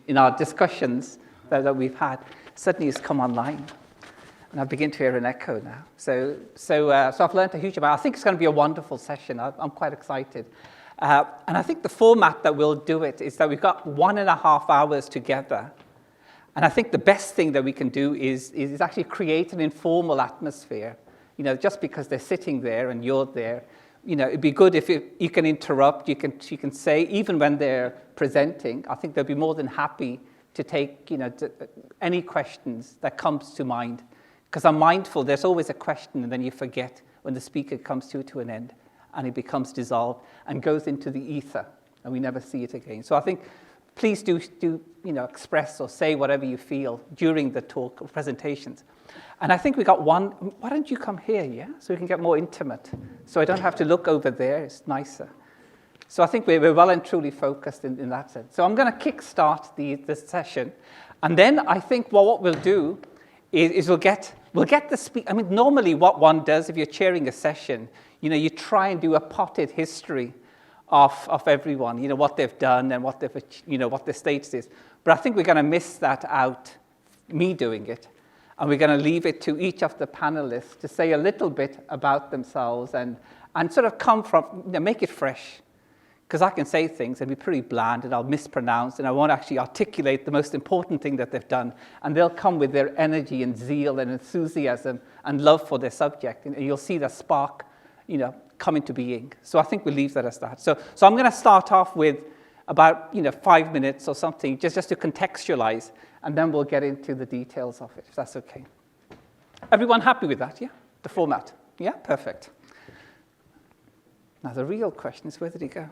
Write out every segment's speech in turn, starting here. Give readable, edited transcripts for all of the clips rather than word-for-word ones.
in our discussions that we've had suddenly has come online. And I begin to hear an echo now. So I've learned a huge amount. I think it's going to be a wonderful session. I'm quite excited. And I think the format that we'll do it is that we've got 1.5 hours together. And I think the best thing that we can do is actually create an informal atmosphere. Just because they're sitting there and you're there, it'd be good if you can interrupt, you can say, even when they're presenting, I think they'll be more than happy to take, any questions that comes to mind. Because I'm mindful there's always a question and then you forget when the speaker comes to an end and it becomes dissolved and goes into the ether and we never see it again. So I think please do express or say whatever you feel during the talk or presentations. And I think we got one. Why don't you come here, yeah? So we can get more intimate. So I don't have to look over there. It's nicer. So I think we're well and truly focused in that sense. So I'm going to kickstart this session. And then I think what we'll do is we'll get the speak. I mean, normally what one does if you're chairing a session, you try and do a potted history of everyone, what they've done and what their status is. But I think we're going to miss that out, me doing it. And we're going to leave it to each of the panelists to say a little bit about themselves and sort of come from, make it fresh. Because I can say things and be pretty bland and I'll mispronounce and I won't actually articulate the most important thing that they've done. And they'll come with their energy and zeal and enthusiasm and love for their subject. And you'll see the spark, come into being. So I think we'll leave that as that. So I'm going to start off with about 5 minutes or something just to contextualize, and then we'll get into the details of it, if that's okay. Everyone happy with that, yeah? The format? Yeah, perfect. Now the real question is, where did he go?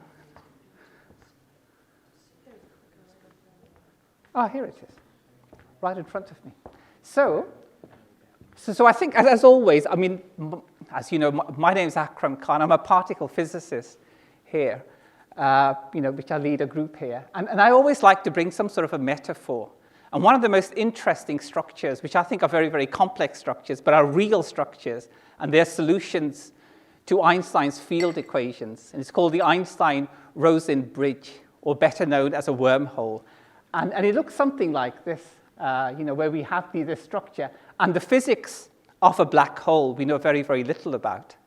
Oh, here it is, right in front of me. So I think, as always, I mean, as you know, my name is Akram Khan. I'm a particle physicist here, which I lead a group here. And I always like to bring some sort of a metaphor. And one of the most interesting structures, which I think are very, very complex structures, but are real structures, and they're solutions to Einstein's field equations. And it's called the Einstein-Rosen bridge, or better known as a wormhole. And it looks something like this, where we have this structure. And the physics of a black hole we know very, very little about.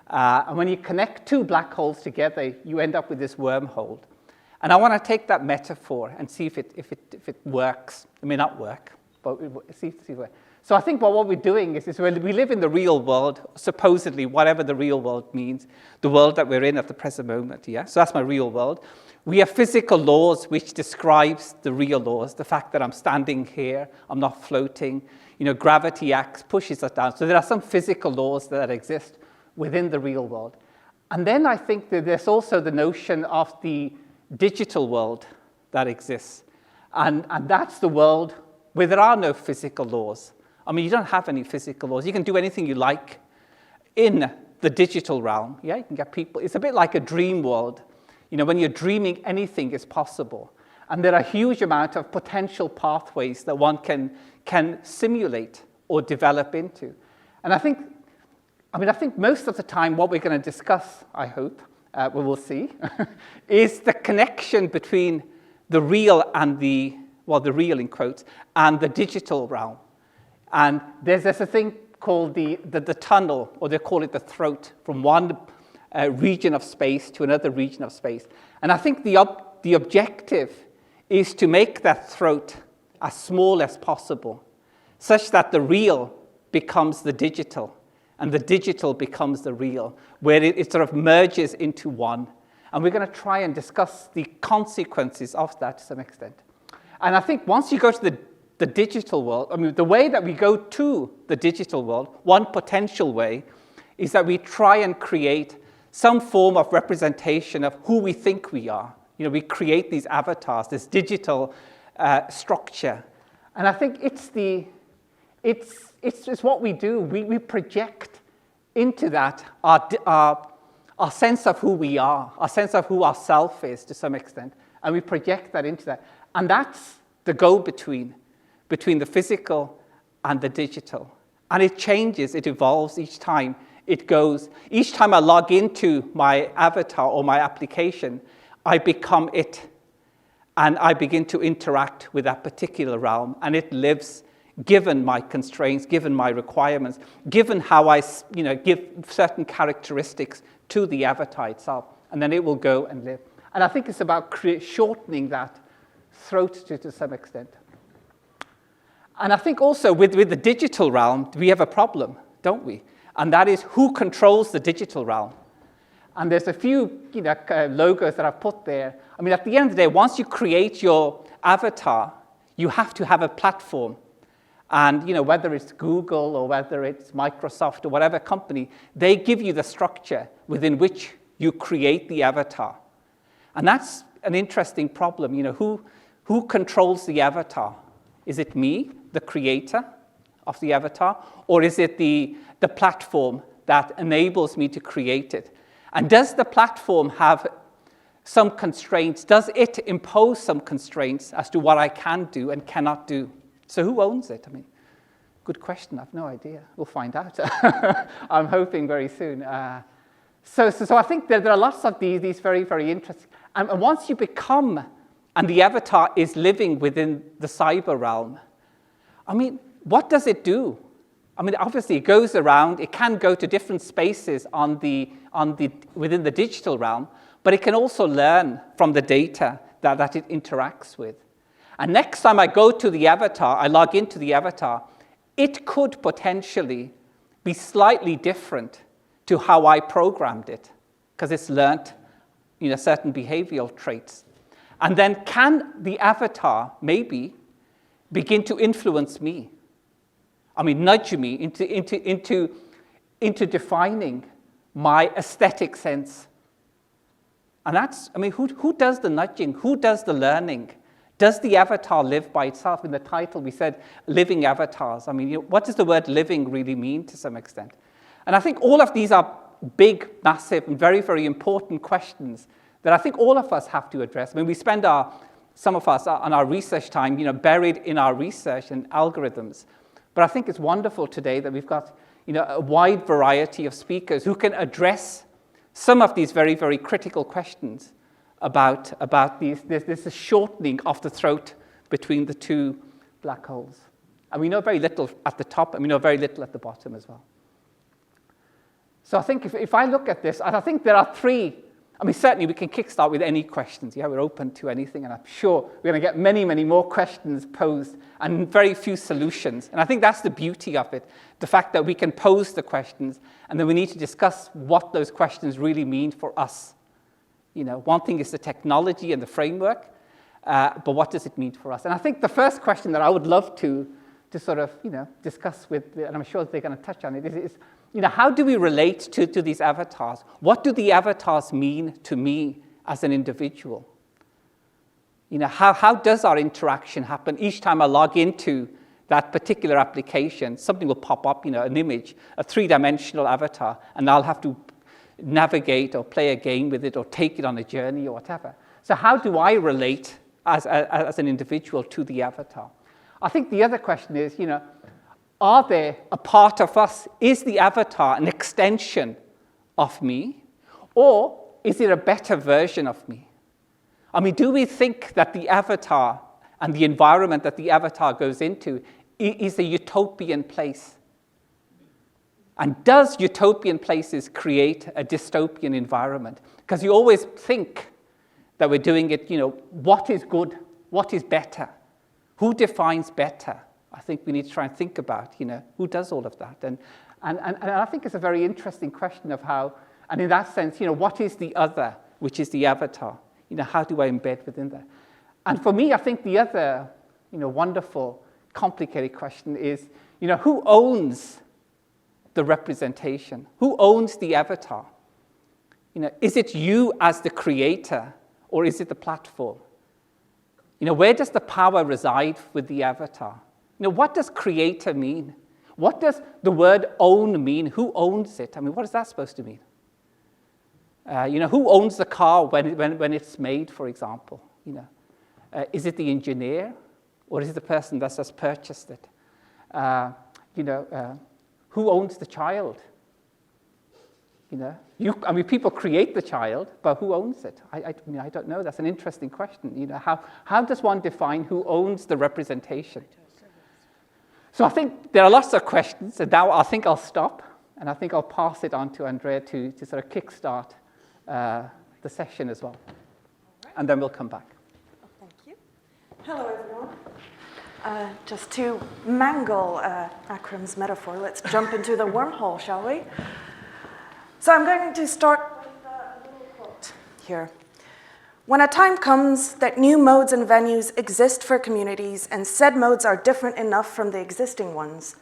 And when you connect two black holes together, you end up with this wormhole. And I want to take that metaphor and see if it works. It may not work, but see if it works. So I think what we're doing is we live in the real world, supposedly, whatever the real world means, the world that we're in at the present moment, yeah? So that's my real world. We have physical laws which describes the real laws, the fact that I'm standing here, I'm not floating, gravity acts, pushes us down. So there are some physical laws that exist within the real world. And then I think that there's also the notion of the digital world that exists. And that's the world where there are no physical laws. I mean, you don't have any physical laws. You can do anything you like in the digital realm. Yeah, you can get people. It's a bit like a dream world. When you're dreaming, anything is possible. And there are a huge amount of potential pathways that one can simulate or develop into. And I think most of the time what we're going to discuss, I hope, we will see, is the connection between the real and the real in quotes, and the digital realm. And there's a thing called the tunnel, or they call it the throat, from one region of space to another region of space. And I think the objective is to make that throat as small as possible, such that the real becomes the digital, and the digital becomes the real, where it sort of merges into one. And we're going to try and discuss the consequences of that to some extent. And I think once you go to the digital world, I mean, the way that we go to the digital world, one potential way, is that we try and create some form of representation of who we think we are. We create these avatars, this digital structure. And I think it's what we do. We project into that our sense of who we are, our sense of who our self is to some extent, and we project that into that. And that's the go-between, between the physical and the digital. And it changes, it evolves each time it goes. Each time I log into my avatar or my application, I become it. and I begin to interact with that particular realm, and it lives given my constraints, given my requirements, given how I give certain characteristics to the avatar itself, and then it will go and live. And I think it's about shortening that throat to some extent. And I think also with the digital realm, we have a problem, don't we? And that is who controls the digital realm. And there's a few logos that I've put there. I mean, at the end of the day, once you create your avatar, you have to have a platform. And whether it's Google or whether it's Microsoft or whatever company, they give you the structure within which you create the avatar. And that's an interesting problem. Who controls the avatar? Is it me, the creator of the avatar, or is it the platform that enables me to create it? And does the platform have some constraints? Does it impose some constraints as to what I can do and cannot do? So who owns it? I mean, good question. I have no idea. We'll find out. I'm hoping very soon. So I think there are lots of these very, very interesting. And once you become, and the avatar is living within the cyber realm, I mean, what does it do? I mean, obviously it goes around. It can go to different spaces within the digital realm, but it can also learn from the data that it interacts with. And next time I go to the avatar, I log into the avatar, it could potentially be slightly different to how I programmed it, because it's learned certain behavioral traits. And then can the avatar maybe begin to influence me? I mean, nudge me into defining my aesthetic sense. And that's, I mean, who does the nudging? Who does the learning? Does the avatar live by itself? In the title, we said living avatars. I mean, what does the word living really mean to some extent? And I think all of these are big, massive, and very, very important questions that I think all of us have to address. I mean, we spend some of us on our research time, buried in our research and algorithms. But I think it's wonderful today that we've got, a wide variety of speakers who can address some of these very, very critical questions about this shortening of the throat between the two black holes. And we know very little at the top, and we know very little at the bottom as well. So I think if I look at this, I think there are three. I mean, certainly we can kickstart with any questions. Yeah, we're open to anything, and I'm sure we're going to get many, many more questions posed and very few solutions. And I think that's the beauty of it, the fact that we can pose the questions, and then we need to discuss what those questions really mean for us. One thing is the technology and the framework, but what does it mean for us? And I think the first question that I would love to sort of, discuss with, and I'm sure they're going to touch on it, is how do we relate to these avatars? What do the avatars mean to me as an individual? How does our interaction happen? Each time I log into that particular application, something will pop up, an image, a three-dimensional avatar, and I'll have to navigate or play a game with it or take it on a journey or whatever. So how do I relate as an individual to the avatar? I think the other question is, are they a part of us? Is the avatar an extension of me? Or is it a better version of me? I mean, do we think that the avatar and the environment that the avatar goes into is a utopian place? And does utopian places create a dystopian environment? Because you always think that we're doing it, what is good? What is better? Who defines better? I think we need to try and think about, who does all of that? And I think it's a very interesting question of how, and in that sense, what is the other, which is the avatar? How do I embed within that? And for me, I think the other, wonderful, complicated question is, who owns the representation? Who owns the avatar? Is it you as the creator, or is it the platform? Where does the power reside with the avatar? What does creator mean? What does the word own mean? Who owns it? I mean, what is that supposed to mean? Who owns the car when it's made, for example? Is it the engineer, or is it the person that's just purchased it? Who owns the child? I mean, people create the child, but who owns it? I don't know. That's an interesting question. How does one define who owns the representation? So I think there are lots of questions, and now I think I'll stop, and I think I'll pass it on to Andrea to sort of kickstart the session as well. Right. And then we'll come back. Thank you. Hello, everyone. Just to mangle Akram's metaphor, let's jump into the wormhole, shall we? So I'm going to start with a little quote here. When a time comes that new modes and venues exist for communities and said modes are different enough from the existing ones,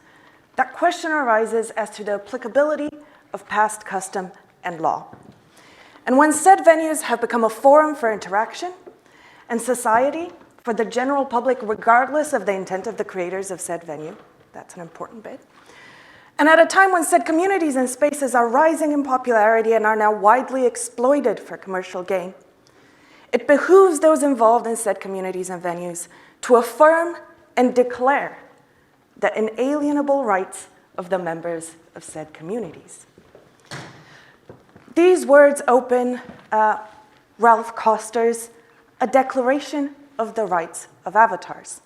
that question arises as to the applicability of past custom and law. And when said venues have become a forum for interaction and society for the general public, regardless of the intent of the creators of said venue, that's an important bit, and at a time when said communities and spaces are rising in popularity and are now widely exploited for commercial gain, it behooves those involved in said communities and venues to affirm and declare the inalienable rights of the members of said communities. These words open Ralph Koster's A Declaration of the Rights of Avatars.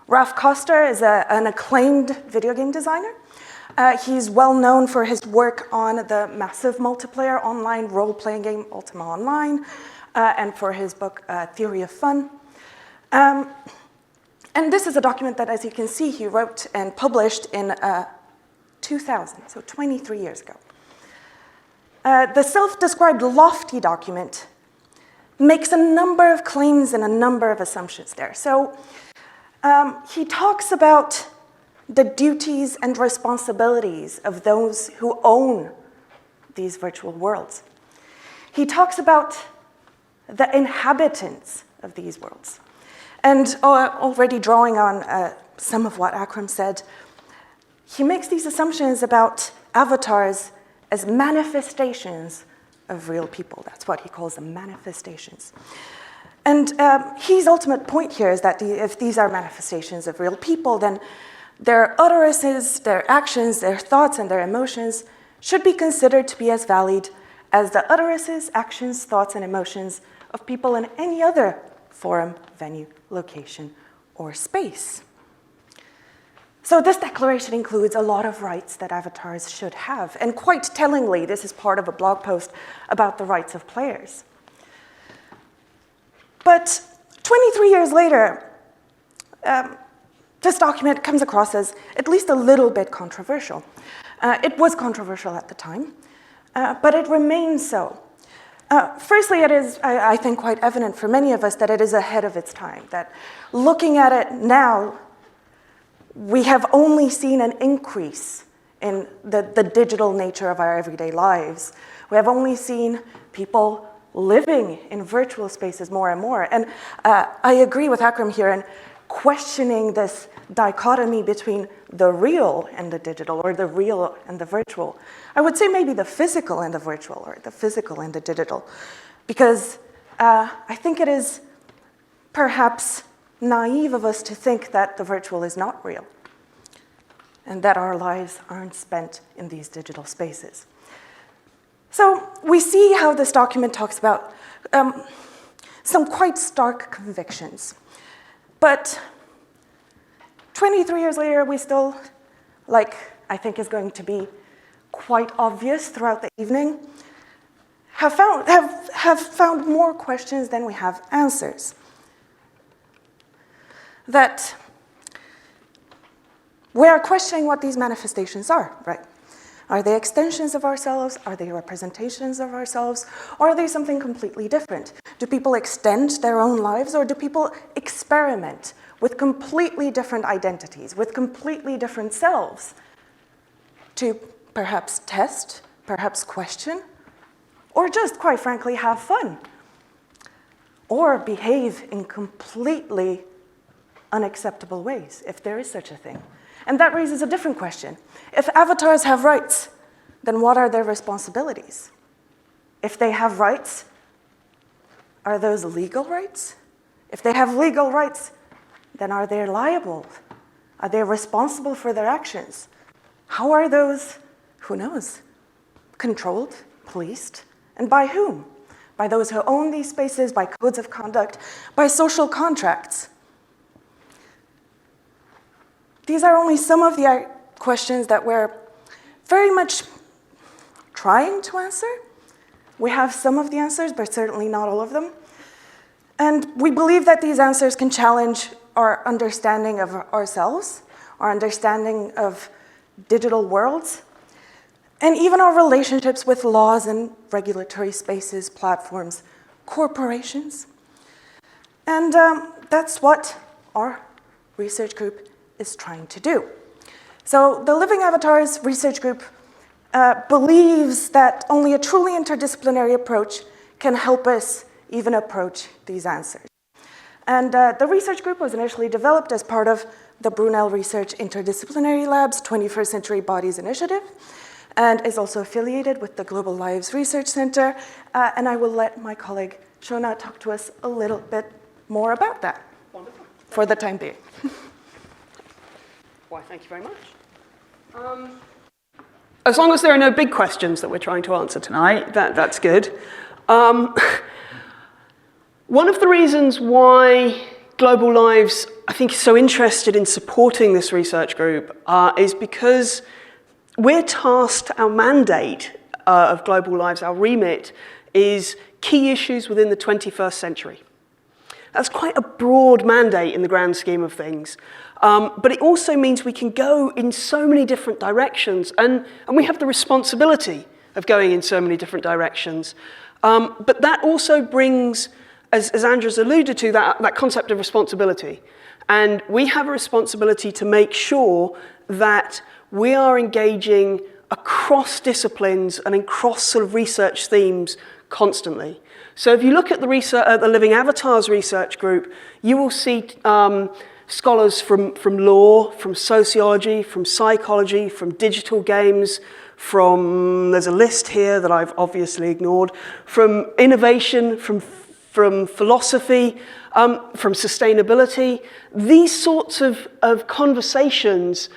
Ralph Koster is an acclaimed video game designer. He's well known for his work on the massive multiplayer online role-playing game Ultima Online, and for his book, Theory of Fun. And this is a document that, as you can see, he wrote and published in 2000, so 23 years ago. The self-described lofty document makes a number of claims and a number of assumptions there. So he talks about the duties and responsibilities of those who own these virtual worlds. He talks about the inhabitants of these worlds. And already drawing on some of what Akram said, he makes these assumptions about avatars as manifestations of real people. That's what he calls them, manifestations. And his ultimate point here is that if these are manifestations of real people, then their utterances, their actions, their thoughts, and their emotions should be considered to be as valid as the utterances, actions, thoughts, and emotions of people in any other forum, venue, location, or space. So this declaration includes a lot of rights that avatars should have. And quite tellingly, this is part of a blog post about the rights of players. But 23 years later, this document comes across as at least a little bit controversial. It was controversial at the time, but it remains so. Firstly, it is, I think, quite evident for many of us that it is ahead of its time, that looking at it now, we have only seen an increase in the digital nature of our everyday lives. We have only seen people living in virtual spaces more and more. And I agree with Akram here in questioning this dichotomy between the real and the digital, or the real and the virtual. I would say maybe the physical and the virtual, or the physical and the digital, because I think it is perhaps naive of us to think that the virtual is not real, and that our lives aren't spent in these digital spaces. So we see how this document talks about some quite stark convictions. But 23 years later, we still, like I think is going to be quite obvious throughout the evening, have found more questions than we have answers. That we are questioning what these manifestations are, right? Are they extensions of ourselves? Are they representations of ourselves? Or are they something completely different? Do people extend their own lives, or do people experiment with completely different identities, with completely different selves, to perhaps test, perhaps question, or just, quite frankly, have fun, or behave in completely unacceptable ways, if there is such a thing? And that raises a different question. If avatars have rights, then what are their responsibilities? If they have rights, are those legal rights? If they have legal rights, then are they liable? Are they responsible for their actions? How are those, who knows, controlled, policed, and by whom? By those who own these spaces, by codes of conduct, by social contracts. These are only some of the questions that we're very much trying to answer. We have some of the answers, but certainly not all of them. And we believe that these answers can challenge our understanding of ourselves, our understanding of digital worlds, and even our relationships with laws and regulatory spaces, platforms, corporations. And that's what our research group is trying to do. So the Living Avatars Research Group believes that only a truly interdisciplinary approach can help us even approach these answers. And the research group was initially developed as part of the Brunel Research Interdisciplinary Lab's 21st Century Bodies Initiative, and is also affiliated with the Global Lives Research Center. And I will let my colleague Shona talk to us a little bit more about that. Wonderful. For the time being. Why, thank you very much. As long as there are no big questions that we're trying to answer tonight, that's good. One of the reasons why Global Lives, I think, is so interested in supporting this research group is because we're tasked, our mandate of Global Lives, our remit, is key issues within the 21st century. That's quite a broad mandate in the grand scheme of things. But it also means we can go in so many different directions, and we have the responsibility of going in so many different directions. But that also brings, as Andra's alluded to, that concept of responsibility. And we have a responsibility to make sure that we are engaging across disciplines and across sort of research themes constantly. So if you look at the Living Avatars Research Group, you will see scholars from law, from sociology, from psychology, from digital games, there's a list here that I've obviously ignored, from innovation, from philosophy, from sustainability. These sorts of conversations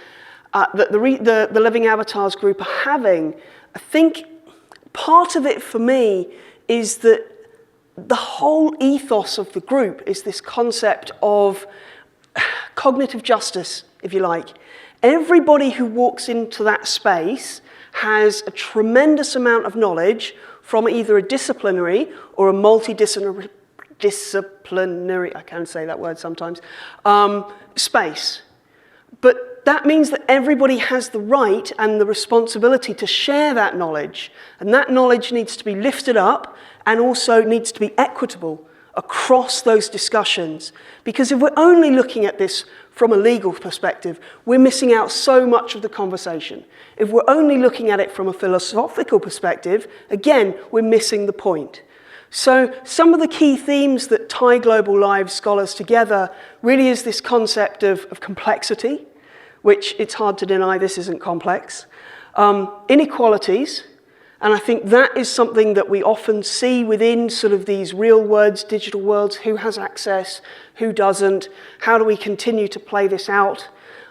that the Living Avatars Group are having, I think part of it for me is that the whole ethos of the group is this concept of cognitive justice, if you like. Everybody who walks into that space has a tremendous amount of knowledge from either a disciplinary or a multidisciplinary, I can't say that word sometimes, space. But that means that everybody has the right and the responsibility to share that knowledge. And that knowledge needs to be lifted up and also needs to be equitable across those discussions. Because if we're only looking at this from a legal perspective, we're missing out so much of the conversation. If we're only looking at it from a philosophical perspective, again, we're missing the point. So some of the key themes that tie Global Lives scholars together really is this concept of complexity, which it's hard to deny this isn't complex, inequalities, and I think that is something that we often see within sort of these real worlds, digital worlds, who has access, who doesn't, how do we continue to play this out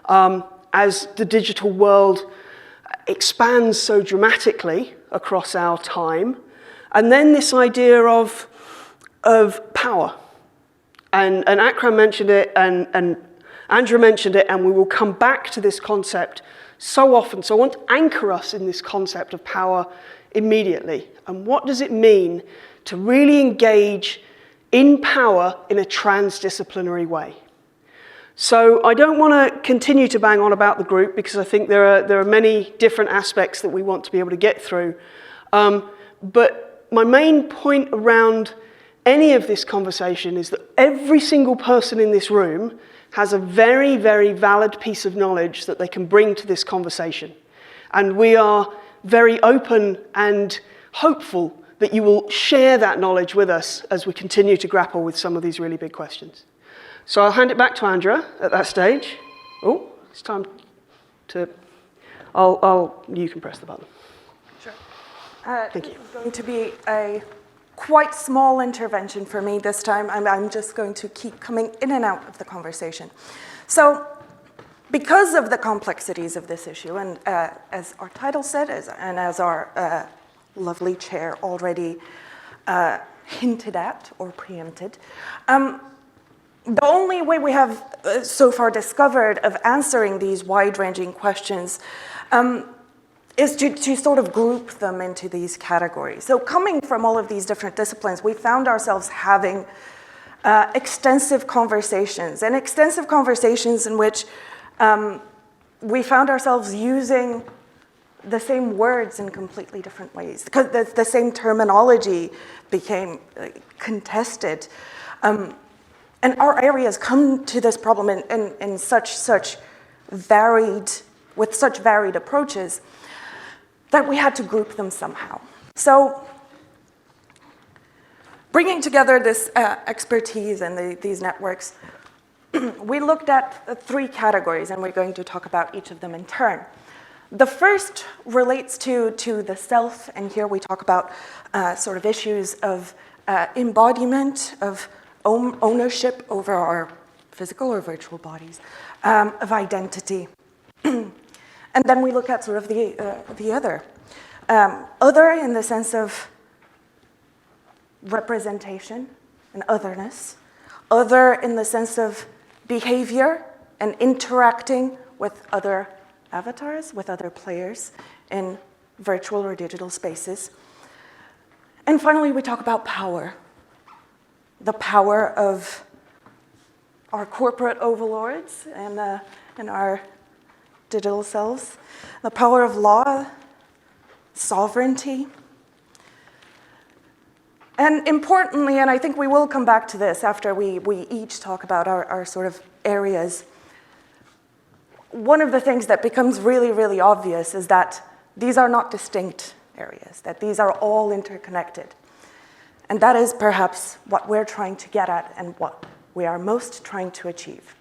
as the digital world expands so dramatically across our time. And then this idea of power. And Akram mentioned it, and Andra mentioned it, and we will come back to this concept so often. So I want to anchor us in this concept of power immediately. And what does it mean to really engage in power in a transdisciplinary way? So I don't want to continue to bang on about the group because I think there are many different aspects that we want to be able to get through. But my main point around any of this conversation is that every single person in this room has a very, very valid piece of knowledge that they can bring to this conversation. And we are very open and hopeful that you will share that knowledge with us as we continue to grapple with some of these really big questions. So I'll hand it back to Andra at that stage. Oh, it's time to, you can press the button. Sure. Thank you. This is going to be a quite small intervention for me this time. I'm just going to keep coming in and out of the conversation. So because of the complexities of this issue, and as our title said, and as our lovely chair already hinted at or preempted, the only way we have so far discovered of answering these wide-ranging questions is to sort of group them into these categories. So coming from all of these different disciplines, we found ourselves having extensive conversations in which we found ourselves using the same words in completely different ways, because the same terminology became contested. And our areas come to this problem in such varied approaches that we had to group them somehow. So bringing together this expertise and these networks, we looked at 3 categories, and we're going to talk about each of them in turn. The first relates to the self, and here we talk about sort of issues of embodiment, of ownership over our physical or virtual bodies, of identity. And then we look at sort of the other. Other in the sense of representation and otherness. Other in the sense of behavior and interacting with other avatars, with other players in virtual or digital spaces. And finally, we talk about power. The power of our corporate overlords and our digital selves. The power of law, sovereignty. And importantly, and I think we will come back to this after we each talk about our sort of areas, one of the things that becomes really, really obvious is that these are not distinct areas, that these are all interconnected. And that is perhaps what we're trying to get at and what we are most trying to achieve.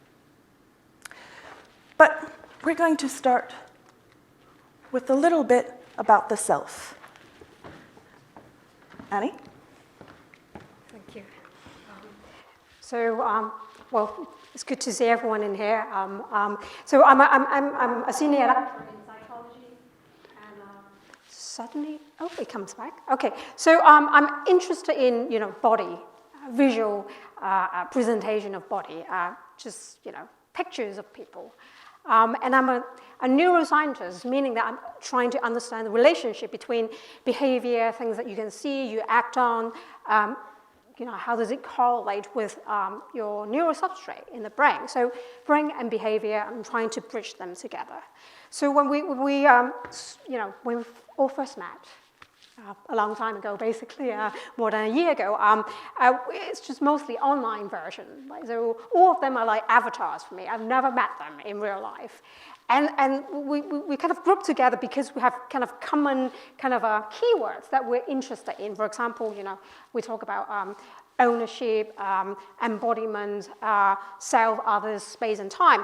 But we're going to start with a little bit about the self. Annie? Thank you. Well, it's good to see everyone in here. So I'm a senior lecturer in psychology, and suddenly, oh, it comes back. Okay, so I'm interested in body, visual presentation of body, just pictures of people, and I'm a neuroscientist, meaning that I'm trying to understand the relationship between behavior, things that you can see, you act on. How does it correlate with your neurosubstrate in the brain? So brain and behavior, I'm trying to bridge them together. So when we all first met, a long time ago, basically, more than a year ago, it's just mostly online version. Right? So all of them are like avatars for me. I've never met them in real life. And we kind of group together because we have kind of common kind of keywords that we're interested in. For example, we talk about ownership, embodiment, self, others, space, and time.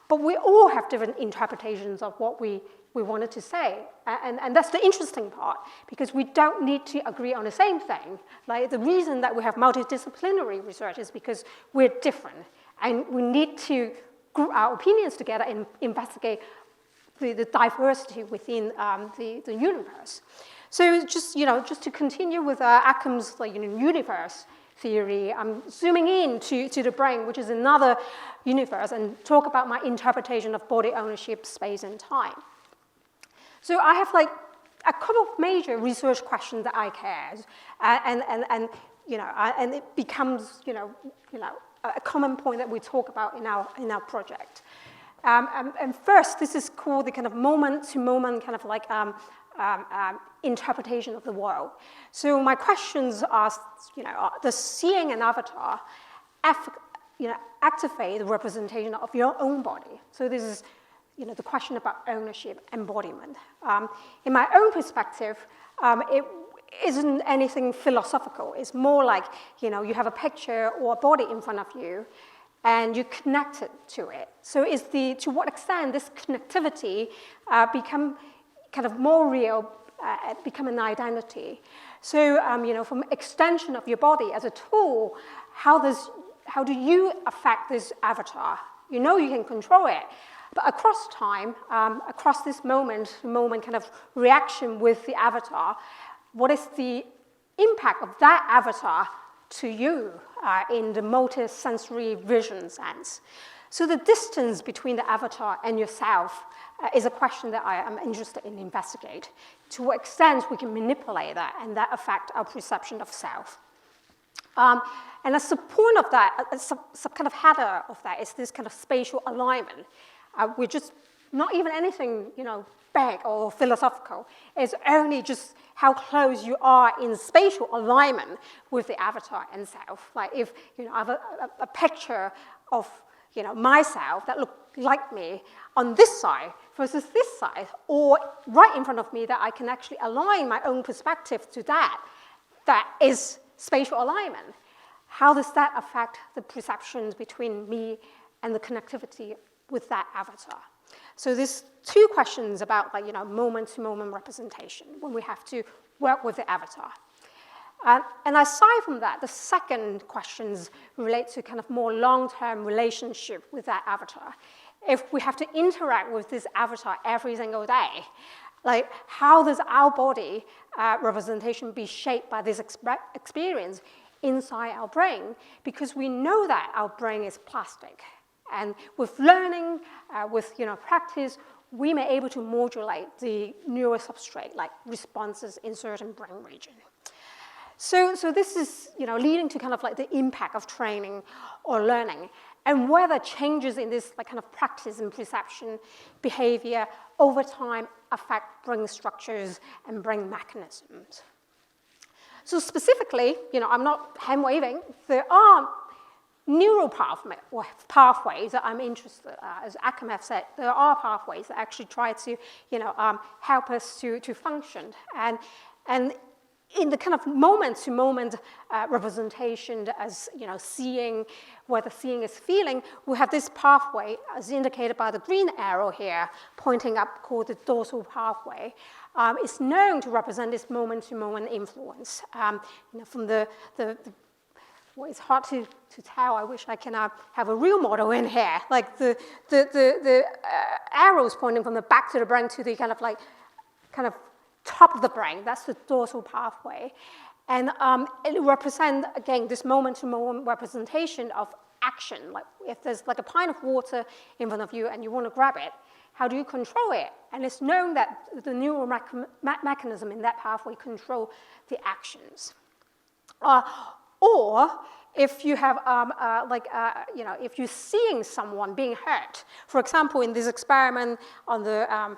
But we all have different interpretations of what we wanted to say. And that's the interesting part, because we don't need to agree on the same thing. Like the reason that we have multidisciplinary research is because we're different. And we need to group our opinions together and investigate the diversity within the universe. So just to continue with Akram's universe theory, I'm zooming in to the brain, which is another universe, and talk about my interpretation of body ownership, space, and time. So I have a couple of major research questions that I care, and it becomes a common point that we talk about in our project. And first, this is called the kind of moment-to-moment kind of interpretation of the world. So my questions are, does seeing an avatar activate the representation of your own body? So this is the question about ownership, embodiment. In my own perspective, it isn't anything philosophical. It's more like, you have a picture or a body in front of you, and you're connected to it. So to what extent this connectivity become kind of more real, become an identity. So, from extension of your body as a tool, how do you affect this avatar? You can control it, But across time, across this moment kind of reaction with the avatar, what is the impact of that avatar to you in the multi-sensory vision sense? So the distance between the avatar and yourself is a question that I am interested in investigate. To what extent we can manipulate that and that affect our perception of self. And as a point of that, some kind of header of that is this kind of spatial alignment. We're just not even anything, big or philosophical. It's only just how close you are in spatial alignment with the avatar and self. Like if I have a picture of myself that look like me on this side versus this side, or right in front of me that I can actually align my own perspective to that is spatial alignment. How does that affect the perceptions between me and the connectivity with that avatar? So there's two questions about moment-to-moment representation when we have to work with the avatar. And aside from that, the second questions relate to kind of more long-term relationship with that avatar. If we have to interact with this avatar every single day, like how does our body representation be shaped by this experience inside our brain? Because we know that our brain is plastic. And with learning, with practice, we may be able to modulate the neural substrate, like responses in certain brain region. So this is leading to kind of like the impact of training or learning, and whether changes in this kind of practice and perception behavior over time affect brain structures and brain mechanisms. So specifically, I'm not hand waving. There are neural pathways that I'm interested in. As Akram have said, there are pathways that actually try to help us to function. And in the kind of moment-to-moment representation as seeing, whether seeing is feeling, we have this pathway as indicated by the green arrow here, pointing up, called the dorsal pathway. It's known to represent this moment-to-moment influence. From the well, it's hard to tell. I wish I can have a real model in here. Like the arrows pointing from the back to the brain to the kind of top of the brain. That's the dorsal pathway. And it represents, again, this moment-to-moment representation of action. Like if there's like a pint of water in front of you and you want to grab it, how do you control it? And it's known that the neural mechanism in that pathway control the actions. Or if you have, if you're seeing someone being hurt, for example, in this experiment on the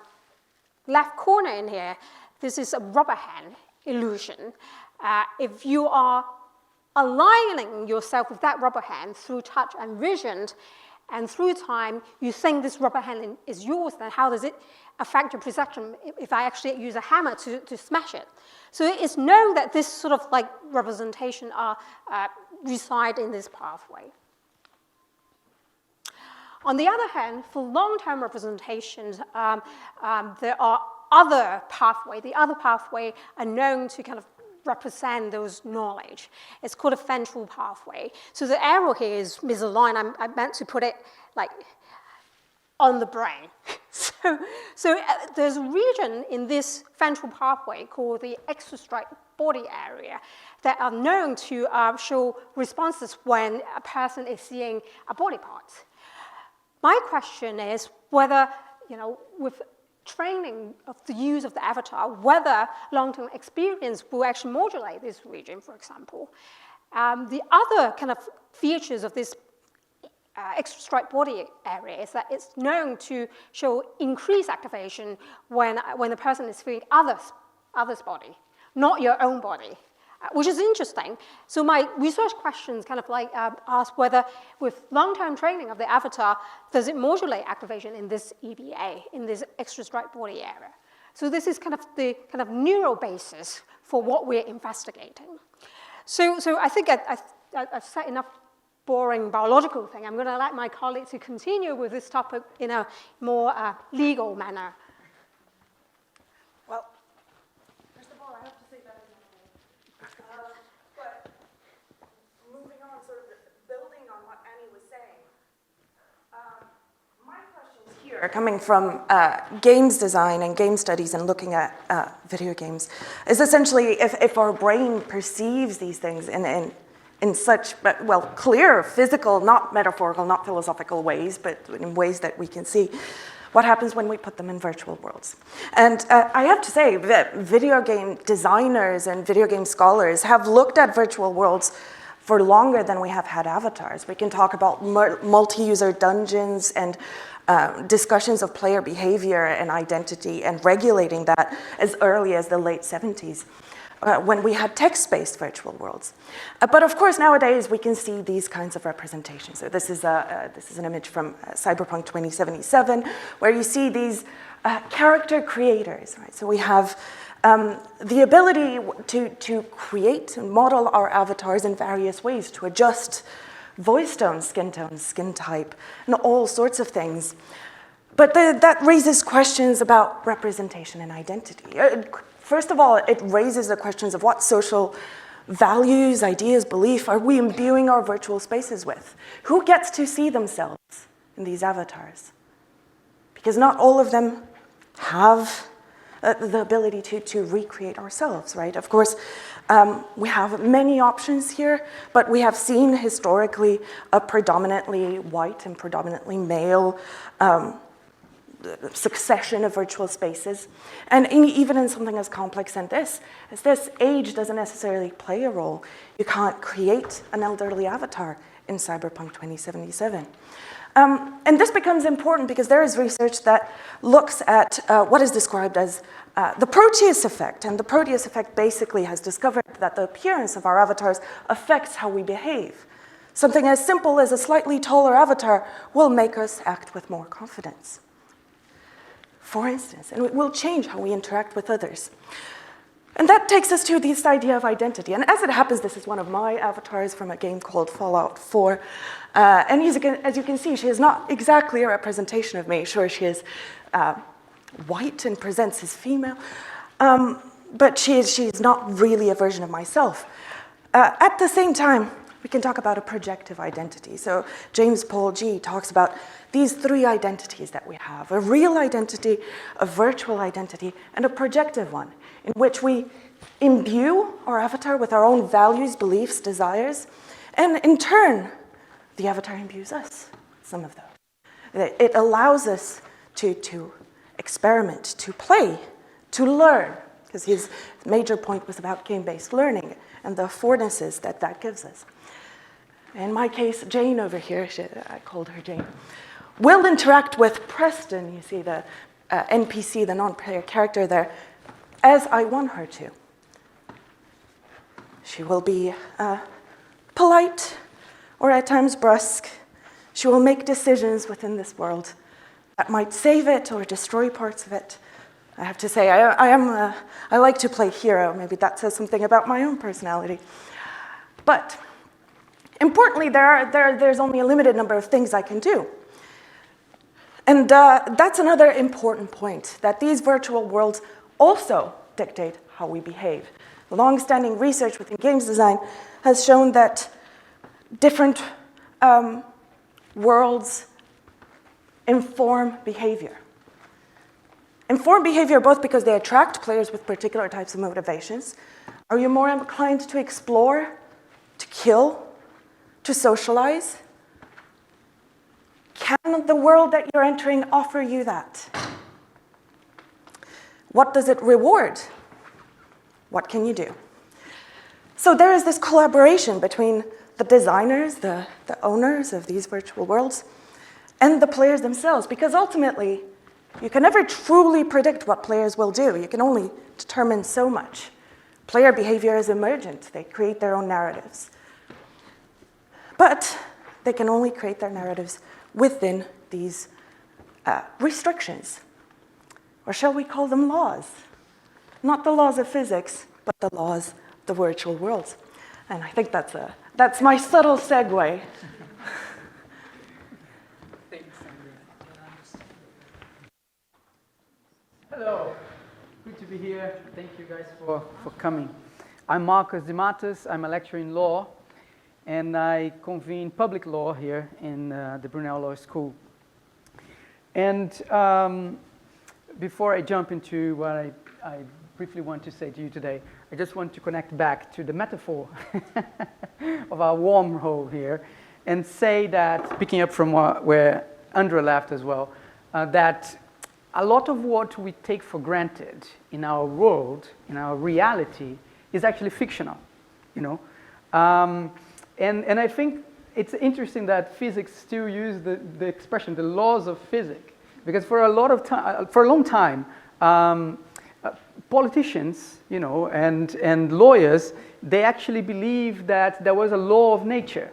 left corner in here, this is a rubber hand illusion. If you are aligning yourself with that rubber hand through touch and vision, and through time, you think this rubber hand is yours, then how does it affect your perception if I actually use a hammer to smash it? So it's known that this sort of like representation reside in this pathway. On the other hand, for long-term representations, there are other pathways. The other pathway are known to kind of represent those knowledge. It's called a ventral pathway. So the arrow here is misaligned. I meant to put it like on the brain. So there's a region in this ventral pathway called the extrastriate body area that are known to show responses when a person is seeing a body part. My question is whether, with training of the use of the avatar, whether long-term experience will actually modulate this region, for example. The other kind of features of this extrastriate body area is that it's known to show increased activation when the person is feeling others' body, not your own body, which is interesting. So my research questions kind of like ask whether with long-term training of the avatar, does it modulate activation in this EBA, in this extrastriate body area? So this is kind of the kind of neural basis for what we're investigating. So I think I've said enough boring biological thing. I'm going to let my colleague to continue with this topic in a more legal manner. Well, first of all, I have to say that is not but moving on, sort of building on what Annie was saying, my questions here here, coming from games design and game studies and looking at video games, is essentially if our brain perceives these things in such, well, clear, physical, not metaphorical, not philosophical ways, but in ways that we can see, what happens when we put them in virtual worlds? And I have to say that video game designers and video game scholars have looked at virtual worlds for longer than we have had avatars. We can talk about multi-user dungeons and discussions of player behavior and identity and regulating that as early as the late 70s. When we had text-based virtual worlds. But of course, nowadays, we can see these kinds of representations. So this is an image from Cyberpunk 2077, where you see these character creators, right? So we have the ability to create and model our avatars in various ways, to adjust voice tone, skin type, and all sorts of things. But that raises questions about representation and identity. First of all, it raises the questions of what social values, ideas, belief are we imbuing our virtual spaces with? Who gets to see themselves in these avatars? Because not all of them have the ability to recreate ourselves, right? Of course, we have many options here, but we have seen historically a predominantly white and predominantly male succession of virtual spaces. And even in something as complex as this, age doesn't necessarily play a role. You can't create an elderly avatar in Cyberpunk 2077. And this becomes important because there is research that looks at what is described as the Proteus effect. And the Proteus effect basically has discovered that the appearance of our avatars affects how we behave. Something as simple as a slightly taller avatar will make us act with more confidence, for instance, and it will change how we interact with others. And that takes us to this idea of identity. And as it happens, this is one of my avatars from a game called Fallout 4. And as you can see, she is not exactly a representation of me. Sure, she is white and presents as female, but she is not really a version of myself. At the same time, we can talk about a projective identity. So James Paul G talks about these three identities that we have: a real identity, a virtual identity, and a projective one, in which we imbue our avatar with our own values, beliefs, desires, and in turn, the avatar imbues us with some of those. It allows us to experiment, to play, to learn, because his major point was about game-based learning and the affordances that gives us. In my case, Jane over here, I called her Jane, will interact with Preston, you see the NPC, the non-player character there, as I want her to. She will be polite or at times brusque. She will make decisions within this world that might save it or destroy parts of it. I have to say, I like to play hero. Maybe that says something about my own personality. But importantly, there's only a limited number of things I can do. And that's another important point, that these virtual worlds also dictate how we behave. Long-standing research within games design has shown that different worlds inform behavior. Inform behavior both because they attract players with particular types of motivations. Are you more inclined to explore, to kill, to socialize? Can the world that you're entering offer you that? What does it reward? What can you do? So there is this collaboration between the designers, the owners of these virtual worlds, and the players themselves, because ultimately, you can never truly predict what players will do. You can only determine so much. Player behavior is emergent. They create their own narratives. But they can only create their narratives within these restrictions. Or shall we call them laws? Not the laws of physics, but the laws of the virtual worlds. And I think that's my subtle segue. Hello, good to be here. Thank you guys for coming. I'm Matos. I'm a lecturer in law, and I convene public law here in the Brunel Law School. And before I jump into what I briefly want to say to you today, I just want to connect back to the metaphor of our wormhole here and say that, picking up from where Andra left as well, that a lot of what we take for granted in our world, in our reality, is actually fictional, you know. And I think it's interesting that physics still use the expression, the laws of physics, because for a long time, politicians, you know, and lawyers, they actually believe that there was a law of nature.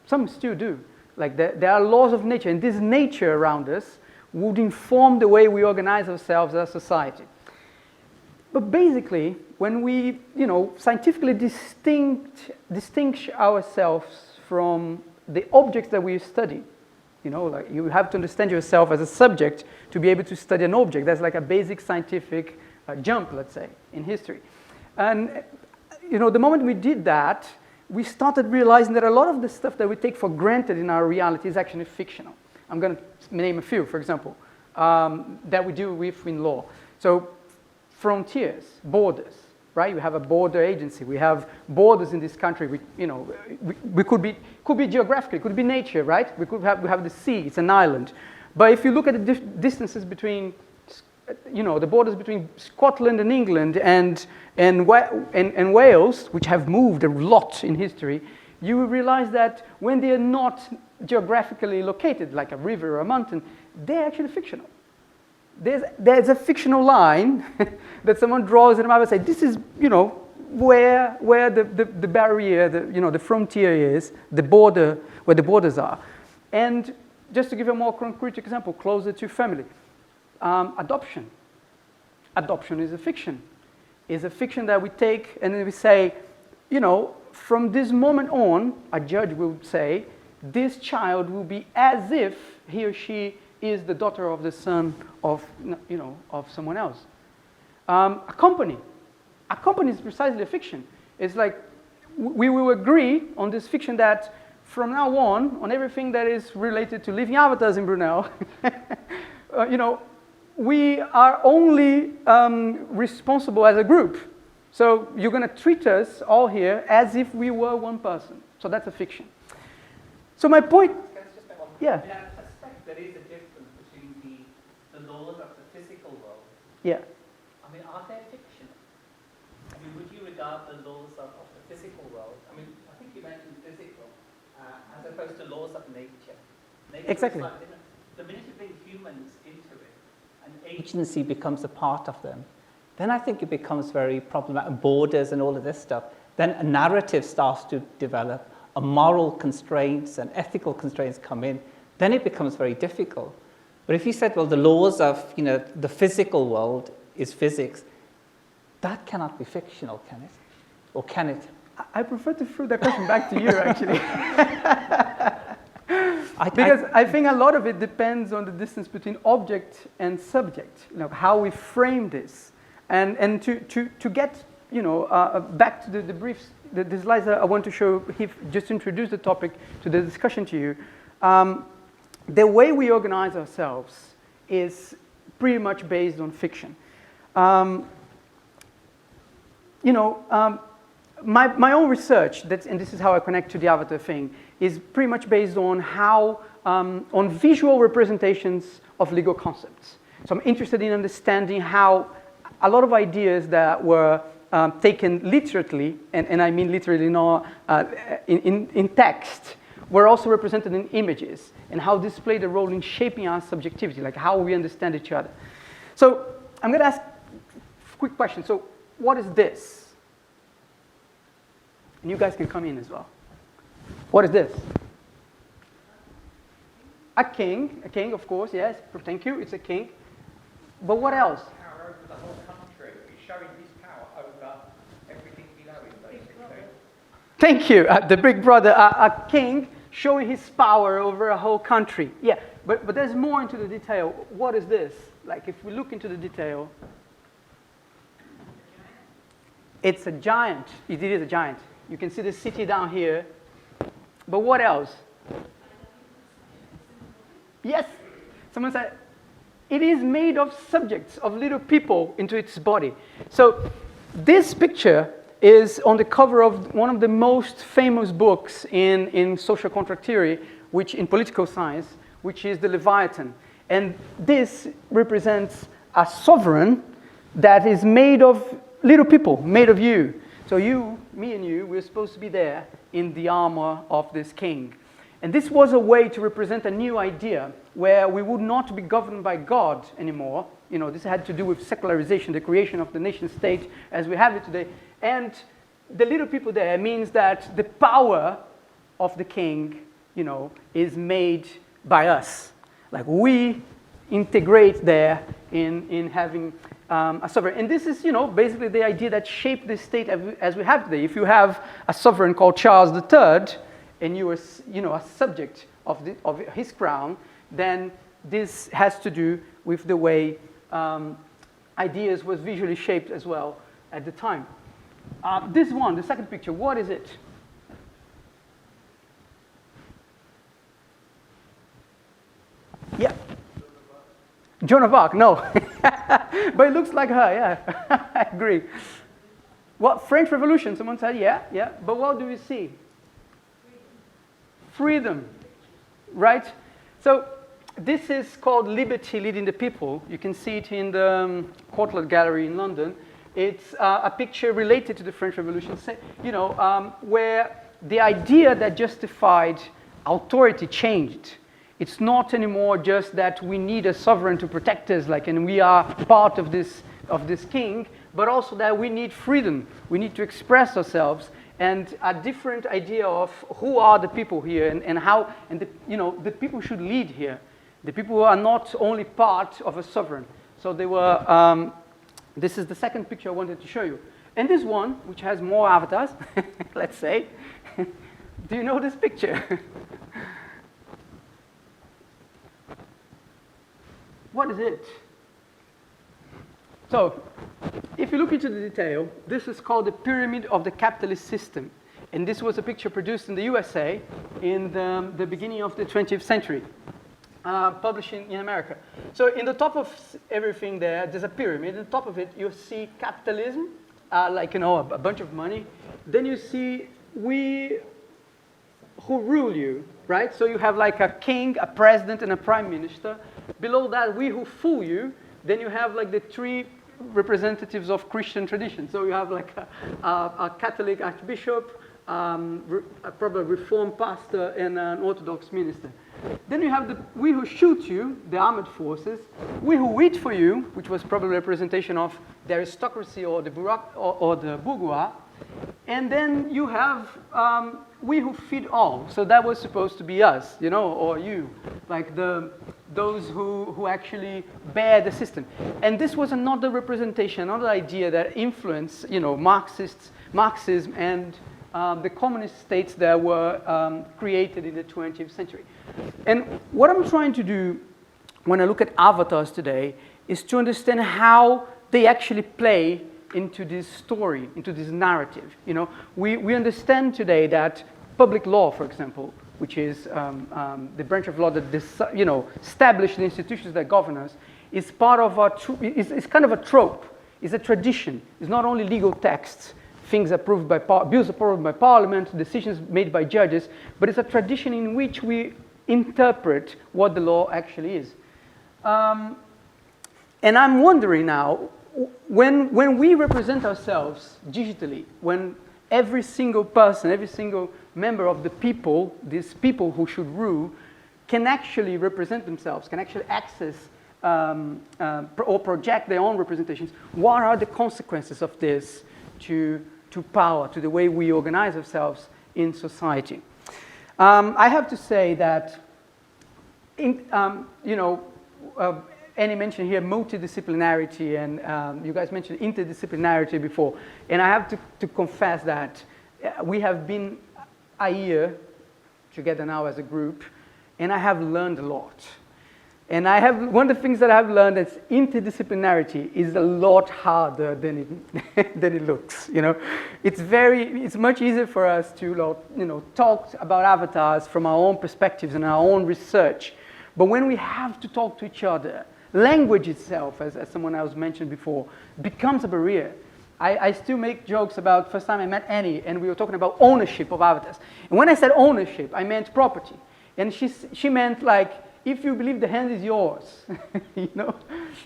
Some still do. Like there are laws of nature, and this nature around us would inform the way we organize ourselves as a society. But basically, when we, you know, scientifically distinguish ourselves from the objects that we study, you know, like you have to understand yourself as a subject to be able to study an object. That's like a basic scientific jump, let's say, in history. And, you know, the moment we did that, we started realizing that a lot of the stuff that we take for granted in our reality is actually fictional. I'm going to name a few, for example, that we deal with in law. So frontiers, borders, right? We have a border agency. We have borders in this country. We could be geographically, it could be nature, right? We have the sea. It's an island. But if you look at the distances between, you know, the borders between Scotland and England and Wales, which have moved a lot in history, you will realize that when they are not geographically located, like a river or a mountain, they're actually fictional. There's a fictional line that someone draws in a map and says, this is, you know, where the barrier, the frontier is, the border, where the borders are. And just to give a more concrete example, closer to family, adoption. Adoption is a fiction. It's a fiction that we take and then we say, you know, from this moment on, a judge will say, this child will be as if he or she is the daughter of the son of, you know, of someone else. A company is precisely a fiction. It's like we will agree on this fiction that from now on everything that is related to living avatars in Brunel, you know, we are only responsible as a group. So you're going to treat us all here as if we were one person. So that's a fiction. So my point, yeah. I suspect there is a difference between the laws of the physical world. Yeah. I mean, are they fictional? I mean, would you regard the laws of the physical world? I mean, I think you mentioned physical as opposed to laws of nature. Exactly. The minute you bring humans into it, and agency becomes a part of them, then I think it becomes very problematic. Borders and all of this stuff. Then a narrative starts to develop. A moral constraints and ethical constraints come in. Then it becomes very difficult. But if you said, well, the laws of, you know, the physical world is physics, that cannot be fictional, can it? Or can it? I prefer to throw that question back to you, actually. Because I think a lot of it depends on the distance between object and subject, you know, how we frame this. And to get, you know, back to the briefs, the slides that I want to show, just introduce the topic to the discussion to you. The way we organize ourselves is pretty much based on fiction. You know, my own research, and this is how I connect to the avatar thing, is pretty much based on how, on visual representations of legal concepts. So I'm interested in understanding how a lot of ideas that were taken literally, and I mean literally not in text, were also represented in images, and how this played a role in shaping our subjectivity, like how we understand each other. So I'm going to ask a quick question. So what is this? And you guys can come in as well. What is this? A king, of course, yes. Thank you, it's a king. But what else? Power over the whole country. He's showing his power over everything below him, basically. Thank you. The big brother, a king showing his power over a whole country. Yeah, but there's more into the detail. What is this? Like, if we look into the detail, it's a giant. It is a giant. You can see the city down here. But what else? Yes. Someone said, it is made of subjects, of little people into its body. So this picture is on the cover of one of the most famous books in social contract theory, which in political science, which is the Leviathan. And this represents a sovereign that is made of little people, made of you. So you, me and you, we're supposed to be there in the armor of this king. And this was a way to represent a new idea where we would not be governed by God anymore. You know, this had to do with secularization, the creation of the nation state as we have it today. And the little people there means that the power of the king, you know, is made by us. Like we integrate there in having a sovereign. And this is, you know, basically the idea that shaped the state as we have today. If you have a sovereign called Charles III, and you are, you know, a subject of his crown, then this has to do with the way ideas was visually shaped as well at the time. This one, the second picture, what is it? Yeah. Joan of Arc, no. But it looks like her, yeah. I agree. Well, French Revolution, someone said, yeah. But what do we see? Freedom, right? So this is called Liberty Leading the People. You can see it in the Courtauld Gallery in London. It's a picture related to the French Revolution, you know, where the idea that justified authority changed. It's not anymore just that we need a sovereign to protect us, like, and we are part of this king, but also that we need freedom. We need to express ourselves, and a different idea of who are the people here and how, and you know, the people should lead here. The people are not only part of a sovereign. So they were. This is the second picture I wanted to show you, and this one, which has more avatars, let's say. Do you know this picture? What is it? So, if you look into the detail, this is called the pyramid of the capitalist system. And this was a picture produced in the USA in the beginning of the 20th century, published in America. So in the top of everything there's a pyramid. On top of it, you see capitalism, like, you know, a bunch of money. Then you see we who rule you, right? So you have like a king, a president, and a prime minister. Below that, we who fool you. Then you have like the three representatives of Christian tradition. So you have like a Catholic archbishop, probably a Reformed pastor, and an Orthodox minister. Then you have we who shoot you, the armed forces. We who wait for you, which was probably a representation of the aristocracy or the bourgeois. And then you have we who feed all. So that was supposed to be us, you know, or you, like those who actually bear the system. And this was another representation, another idea that influenced, you know, Marxism and the communist states that were created in the 20th century. And what I'm trying to do when I look at avatars today is to understand how they actually play into this story, into this narrative. You know, we understand today that public law, for example, which is the branch of law that you know, established the institutions that govern us, is part of is kind of a trope. It's a tradition. It's not only legal texts, things approved by bills approved by Parliament, decisions made by judges, but it's a tradition in which we interpret what the law actually is. And I'm wondering now, when we represent ourselves digitally, when every single person, every single member of the people, these people who should rule, can actually represent themselves, can actually access or project their own representations, what are the consequences of this to power, to the way we organize ourselves in society? I have to say that, you know, Annie mentioned here multidisciplinarity, and you guys mentioned interdisciplinarity before. And I have to confess that we have been a year together now as a group, and I have learned a lot. And one of the things that I've learned is interdisciplinarity is a lot harder than it looks. You know, it's much easier for us to, you know, talk about avatars from our own perspectives and our own research. But when we have to talk to each other, Language itself, as someone else mentioned before, becomes a barrier. I still make jokes about first time I met Annie, and we were talking about ownership of avatars. And when I said ownership, I meant property. And she meant like, if you believe the hand is yours, you know?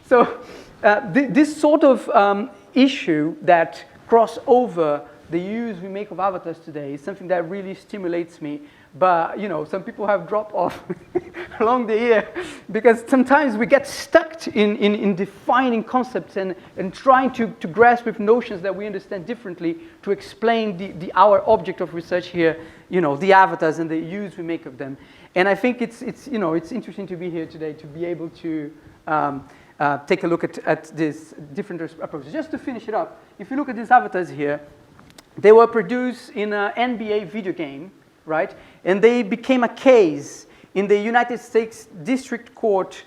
So this sort of issue that cross over the use we make of avatars today is something that really stimulates me. But, you know, some people have dropped off along the year because sometimes we get stuck in defining concepts and trying to grasp with notions that we understand differently to explain our object of research here, you know, the avatars and the use we make of them. And I think it's interesting to be here today to be able to take a look at these different approaches. Just to finish it up, if you look at these avatars here, they were produced in an NBA video game, right? And they became a case in the United States District Court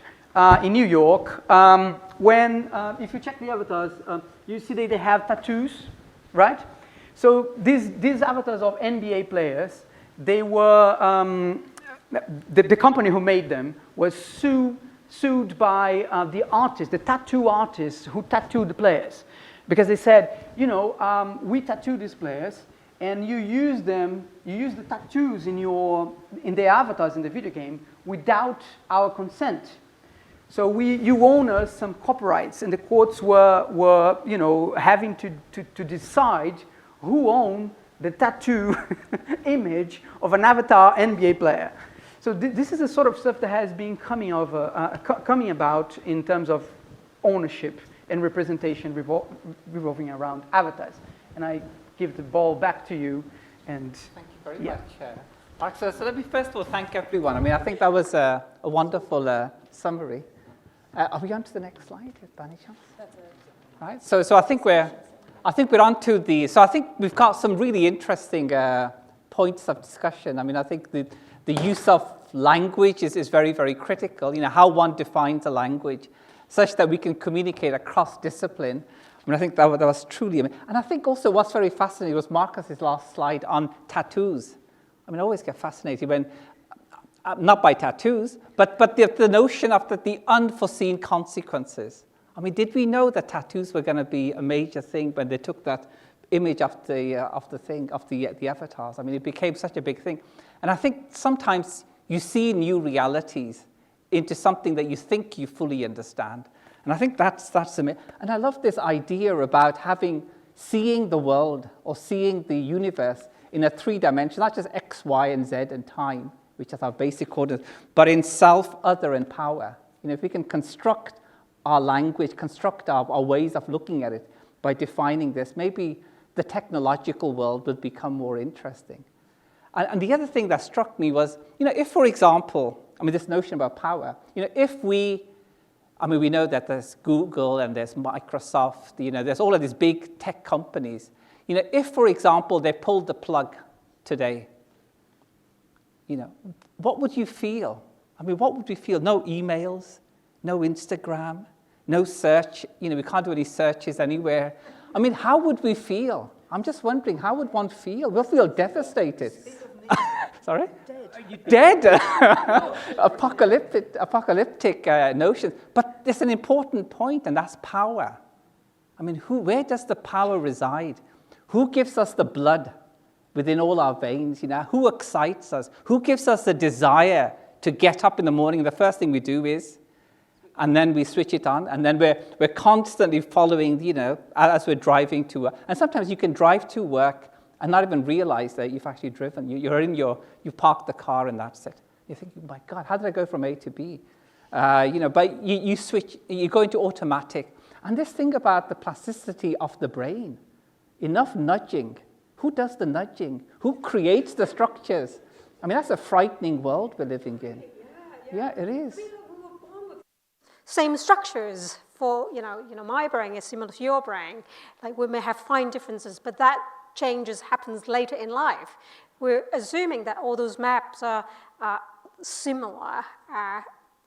in New York when, if you check the avatars, you see they have tattoos, right? So these avatars of NBA players, they were, the company who made them was sued by the artists, the tattoo artists who tattooed the players. Because they said, you know, we tattoo these players, and you use the tattoos in their avatars in the video game without our consent. So you own us some copyrights, and the courts were you know, having to decide who owned the tattoo image of an avatar NBA player. So this is the sort of stuff that has been coming about in terms of ownership and representation revolving around avatars. And I give the ball back to you. And thank you very much. Mark, so let me first of all thank everyone. I mean, I think that was a wonderful summary. Are we on to the next slide, by any chance? That's it. Right. So I think we're on to the. So I think we've got some really interesting points of discussion. I mean, I think the use of language is very, very critical. You know, how one defines a language, such that we can communicate across discipline. I mean, I think that was truly amazing. And I think also what's very fascinating was Marcus's last slide on tattoos. I mean, I always get fascinated when, not by tattoos, but the notion of the unforeseen consequences. I mean, did we know that tattoos were going to be a major thing when they took that image of the avatars? I mean, it became such a big thing. And I think sometimes you see new realities into something that you think you fully understand. And I think that's amazing. And I love this idea about seeing the world or seeing the universe in a 3 dimension, not just X, Y, and Z and time, which is our basic coordinates, but in self, other, and power. You know, if we can construct our language, construct our ways of looking at it by defining this, maybe the technological world will become more interesting. And the other thing that struck me was, you know, if, for example, I mean, this notion about power, you know, we know that there's Google and there's Microsoft, you know, there's all of these big tech companies. You know, if, for example, they pulled the plug today, you know, what would you feel? I mean, what would we feel? No emails, no Instagram, no search. You know, we can't do any searches anywhere. I mean, how would we feel? I'm just wondering, how would one feel? We'll feel devastated. Sorry? Dead. Apocalyptic notion. But there's an important point, and that's power. I mean, where does the power reside? Who gives us the blood within all our veins? You know, who excites us? Who gives us the desire to get up in the morning? The first thing we do is, and then we switch it on, and then we're constantly following, you know, as we're driving to work. And sometimes you can drive to work and not even realize that you've actually driven. You parked the car and that's it. You think, oh my God, how did I go from A to B? You know, but you switch, you go into automatic. And this thing about the plasticity of the brain, enough nudging. Who does the nudging? Who creates the structures? I mean, that's a frightening world we're living in. Yeah, it is. Same structures for, you know, my brain is similar to your brain. Like, we may have fine differences, but that happens later in life. We're assuming that all those maps are similar,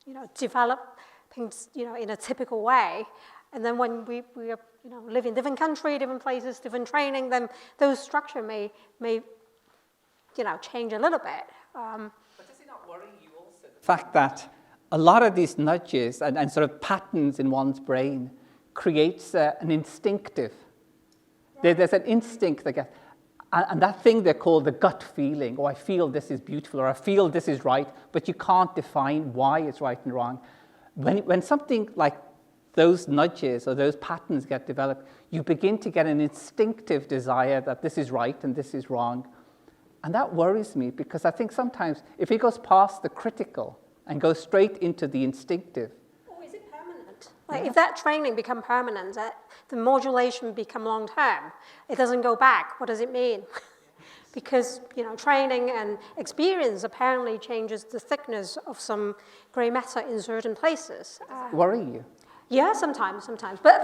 you know, developing, you know, in a typical way. And then when we are, you know, live in different countries, different places, different training, then those structure may you know, change a little bit. But does it not worry you also, the fact that a lot of these nudges and sort of patterns in one's brain creates an instinctive. There's an instinct that gets, and that thing they call the gut feeling, I feel this is beautiful, or I feel this is right, but you can't define why it's right and wrong. When something like those nudges or those patterns get developed, you begin to get an instinctive desire that this is right and this is wrong. And that worries me, because I think sometimes if it goes past the critical and goes straight into the instinctive. Or is it permanent? Like, if that training become permanent, the modulation become long term, it doesn't go back. What does it mean? Because, training and experience apparently changes the thickness of some gray matter in certain places. Worry you? Yeah, sometimes. But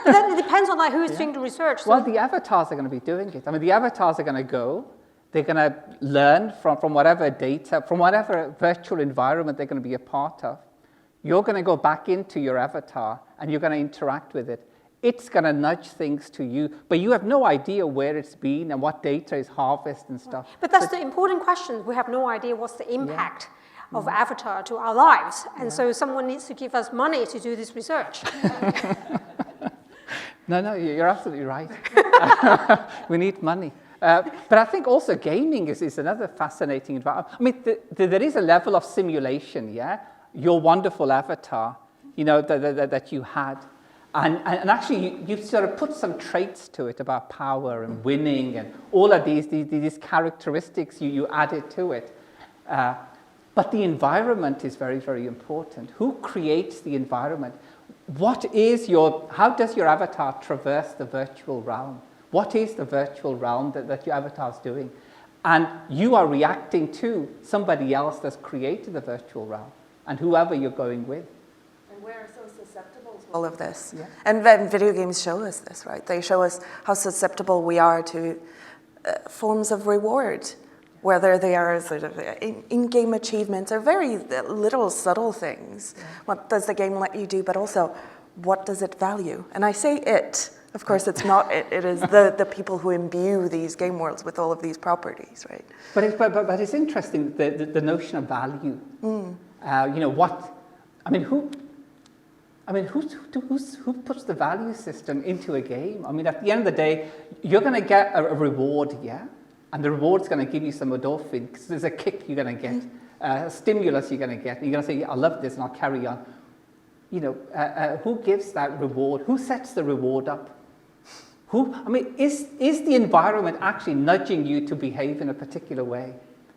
then it depends on who is doing the research. So well, the avatars are going to be doing it. I mean, the avatars are going to go. They're going to learn from whatever data, from whatever virtual environment they're going to be a part of. You're going to go back into your avatar and you're going to interact with it. It's going to nudge things to you, but you have no idea where it's been and what data is harvested and stuff. But that's the important question. We have no idea what's the impact of avatar to our lives. And so someone needs to give us money to do this research. No, you're absolutely right. We need money. But I think also gaming is another fascinating environment. I mean, there is a level of simulation, yeah? Your wonderful avatar, that you had. And actually, you sort of put some traits to it about power and winning and all of these characteristics you added to it. But the environment is very, very important. Who creates the environment? How does your avatar traverse the virtual realm? What is the virtual realm that your avatar is doing? And you are reacting to somebody else that's created the virtual realm, and whoever you're going with. And we're so susceptible to all of this. Yeah. And then video games show us this, right? They show us how susceptible we are to forms of reward, whether they are sort of in-game achievements or very little subtle things. Yeah. What does the game let you do, but also what does it value? And I say it. Of course, it's not it. It is the people who imbue these game worlds with all of these properties, right? But it's interesting, the notion of value. Who puts the value system into a game? I mean, at the end of the day, you're going to get a reward, yeah? And the reward's going to give you some endorphin, because there's a kick you're going to get, a stimulus you're going to get, and you're going to say, I love this, and I'll carry on. Who gives that reward? Who sets the reward up? Is the environment actually nudging you to behave in a particular way?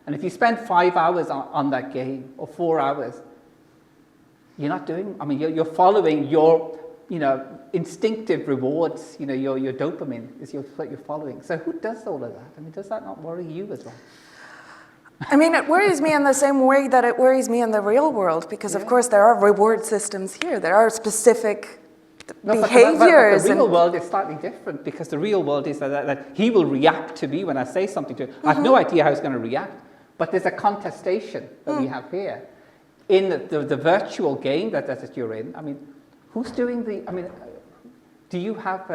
And if you spend 5 hours on that game, or 4 hours, you're not doing, you're following your, instinctive rewards, your dopamine is what you're following. So who does all of that? Does that not worry you as well? It worries me in the same way that it worries me in the real world, because of course there are reward systems here. There are specific behaviors. But the real world is slightly different, because the real world is that he will react to me when I say something to him. I have no idea how he's going to react, but there's a contestation that we have here. In the virtual game that you're in, who's doing do you have,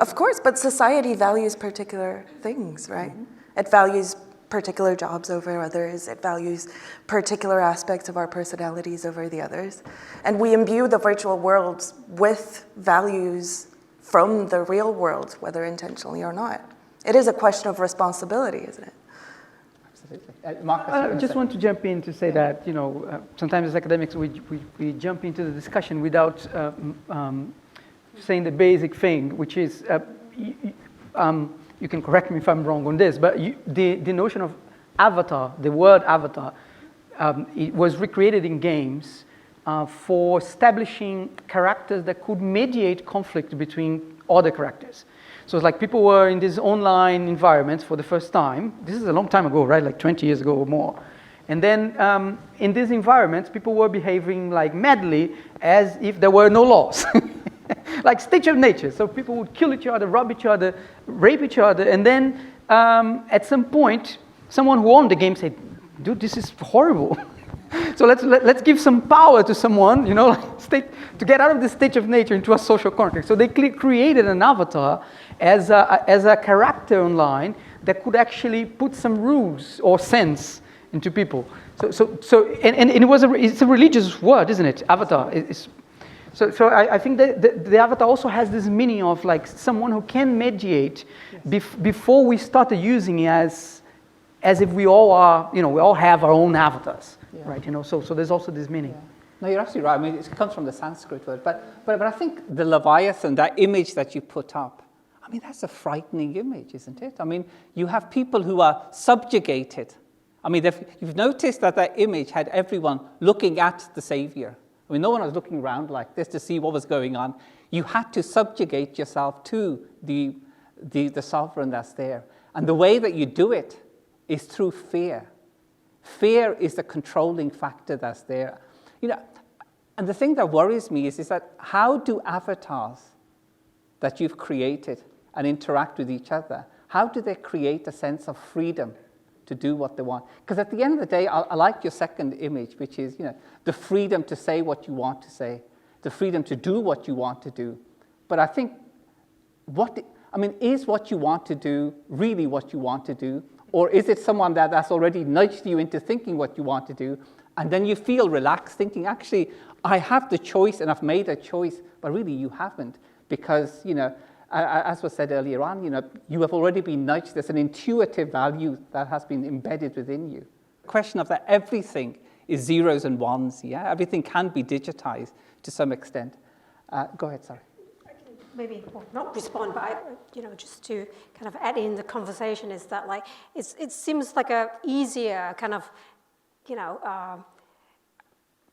Of course, but society values particular things, right? Mm-hmm. It values particular jobs over others. It values particular aspects of our personalities over the others. And we imbue the virtual worlds with values from the real world, whether intentionally or not. It is a question of responsibility, isn't it? Absolutely. Marcus, I just want to jump in to say that, sometimes as academics we jump into the discussion without saying the basic thing, which is, you can correct me if I'm wrong on this, but the notion of avatar, the word avatar, it was recreated in games for establishing characters that could mediate conflict between other characters. So it's like people were in these online environments for the first time. This is a long time ago, right? Like 20 years ago or more. And then in these environments, people were behaving like madly as if there were no laws. Like state of nature. So people would kill each other, rob each other, rape each other. And then at some point, someone who owned the game said, dude, this is horrible. So let's give some power to someone, to get out of the state of nature into a social context. So they created an avatar as a character online that could actually put some rules or sense into people. And it's a religious word, isn't it? Avatar. So I think that the avatar also has this meaning of like someone who can mediate before we started using it as if we all are, we all have our own avatars, right? So there's also this meaning. Yeah. No, you're absolutely right. I mean, it comes from the Sanskrit word, but I think the Leviathan, that image that you put up, I mean, that's a frightening image, isn't it? I mean, you have people who are subjugated. I mean, you've noticed that image had everyone looking at the Savior. I mean, no one was looking around like this to see what was going on. You had to subjugate yourself to the sovereign that's there. And the way that you do it is through fear. Fear is the controlling factor that's there. And the thing that worries me is that how do avatars that you've created and interact with each other, how do they create a sense of freedom to do what they want? Because at the end of the day, I like your second image, which is, the freedom to say what you want to say, the freedom to do what you want to do. But I think, is what you want to do really what you want to do? Or is it someone that's already nudged you into thinking what you want to do, and then you feel relaxed thinking, actually, I have the choice and I've made a choice, but really you haven't, because, as was said earlier on, you have already been nudged. There's an intuitive value that has been embedded within you. The question of that everything is zeros and ones, yeah? Everything can be digitized to some extent. Go ahead, sorry. Maybe not respond, but just to kind of add in the conversation is that like it seems like a easier kind of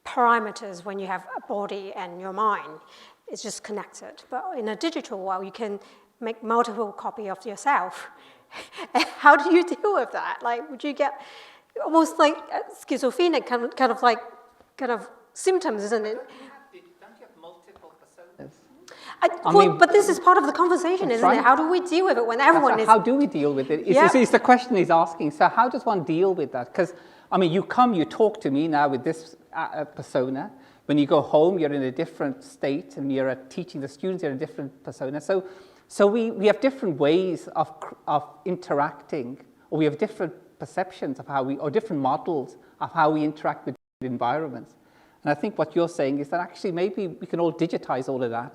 parameters when you have a body and your mind. It's just connected. But in a digital world, you can make multiple copies of yourself. How do you deal with that? Like, would you get almost like schizophrenic kind of symptoms, isn't it? Don't you have multiple personas? But this is part of the conversation, isn't it? How do we deal with it when everyone is... How do we deal with it? It's the question he's asking. So how does one deal with that? Because, you talk to me now with this persona. When you go home, you're in a different state, and you're teaching the students, you're in a different persona. So we have different ways of interacting, or we have different perceptions of or different models of how we interact with environments. And I think what you're saying is that actually maybe we can all digitize all of that,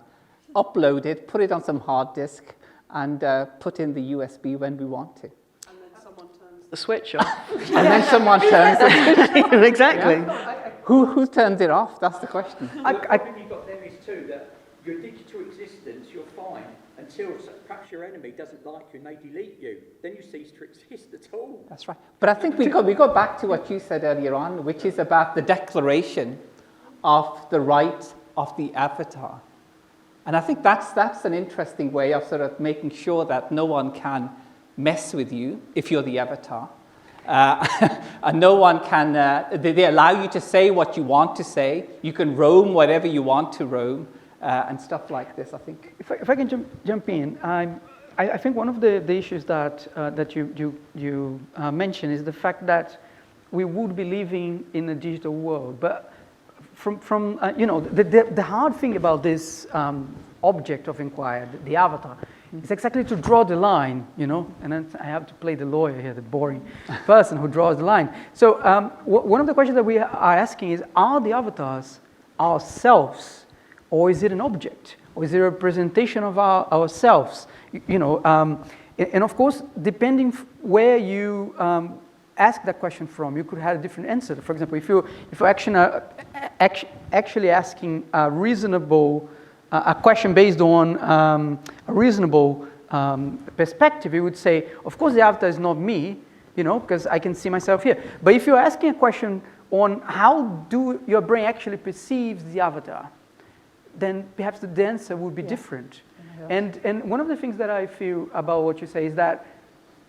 upload it, put it on some hard disk, and put in the USB when we want to. And then someone turns the switch off. And then someone turns the switch off. Exactly. Yeah. Who turns it off? That's the question. The thing you've got there is too that your digital existence, you're fine until perhaps your enemy doesn't like you and they delete you. Then you cease to exist at all. That's right. But I think we go back to what you said earlier on, which is about the declaration of the right of the avatar. And I think that's an interesting way of sort of making sure that no one can mess with you if you're the avatar. And no one can, they allow you to say what you want to say. You can roam whatever you want to roam, and stuff like this, I think. If I can jump in, I think one of the issues that you mentioned is the fact that we would be living in a digital world. But from the hard thing about this object of inquiry, the avatar, is exactly to draw the line, and then I have to play the lawyer here, the boring person who draws the line. So one of the questions that we are asking is, are the avatars ourselves, or is it an object, or is it a representation of ourselves? And of course, depending where you ask that question from, you could have a different answer. For example, if you're actually asking a reasonable a question based on a reasonable perspective, you would say, of course, the avatar is not me, because I can see myself here. But if you're asking a question on how do your brain actually perceives the avatar, then perhaps the answer would be different. Yeah. And one of the things that I feel about what you say is that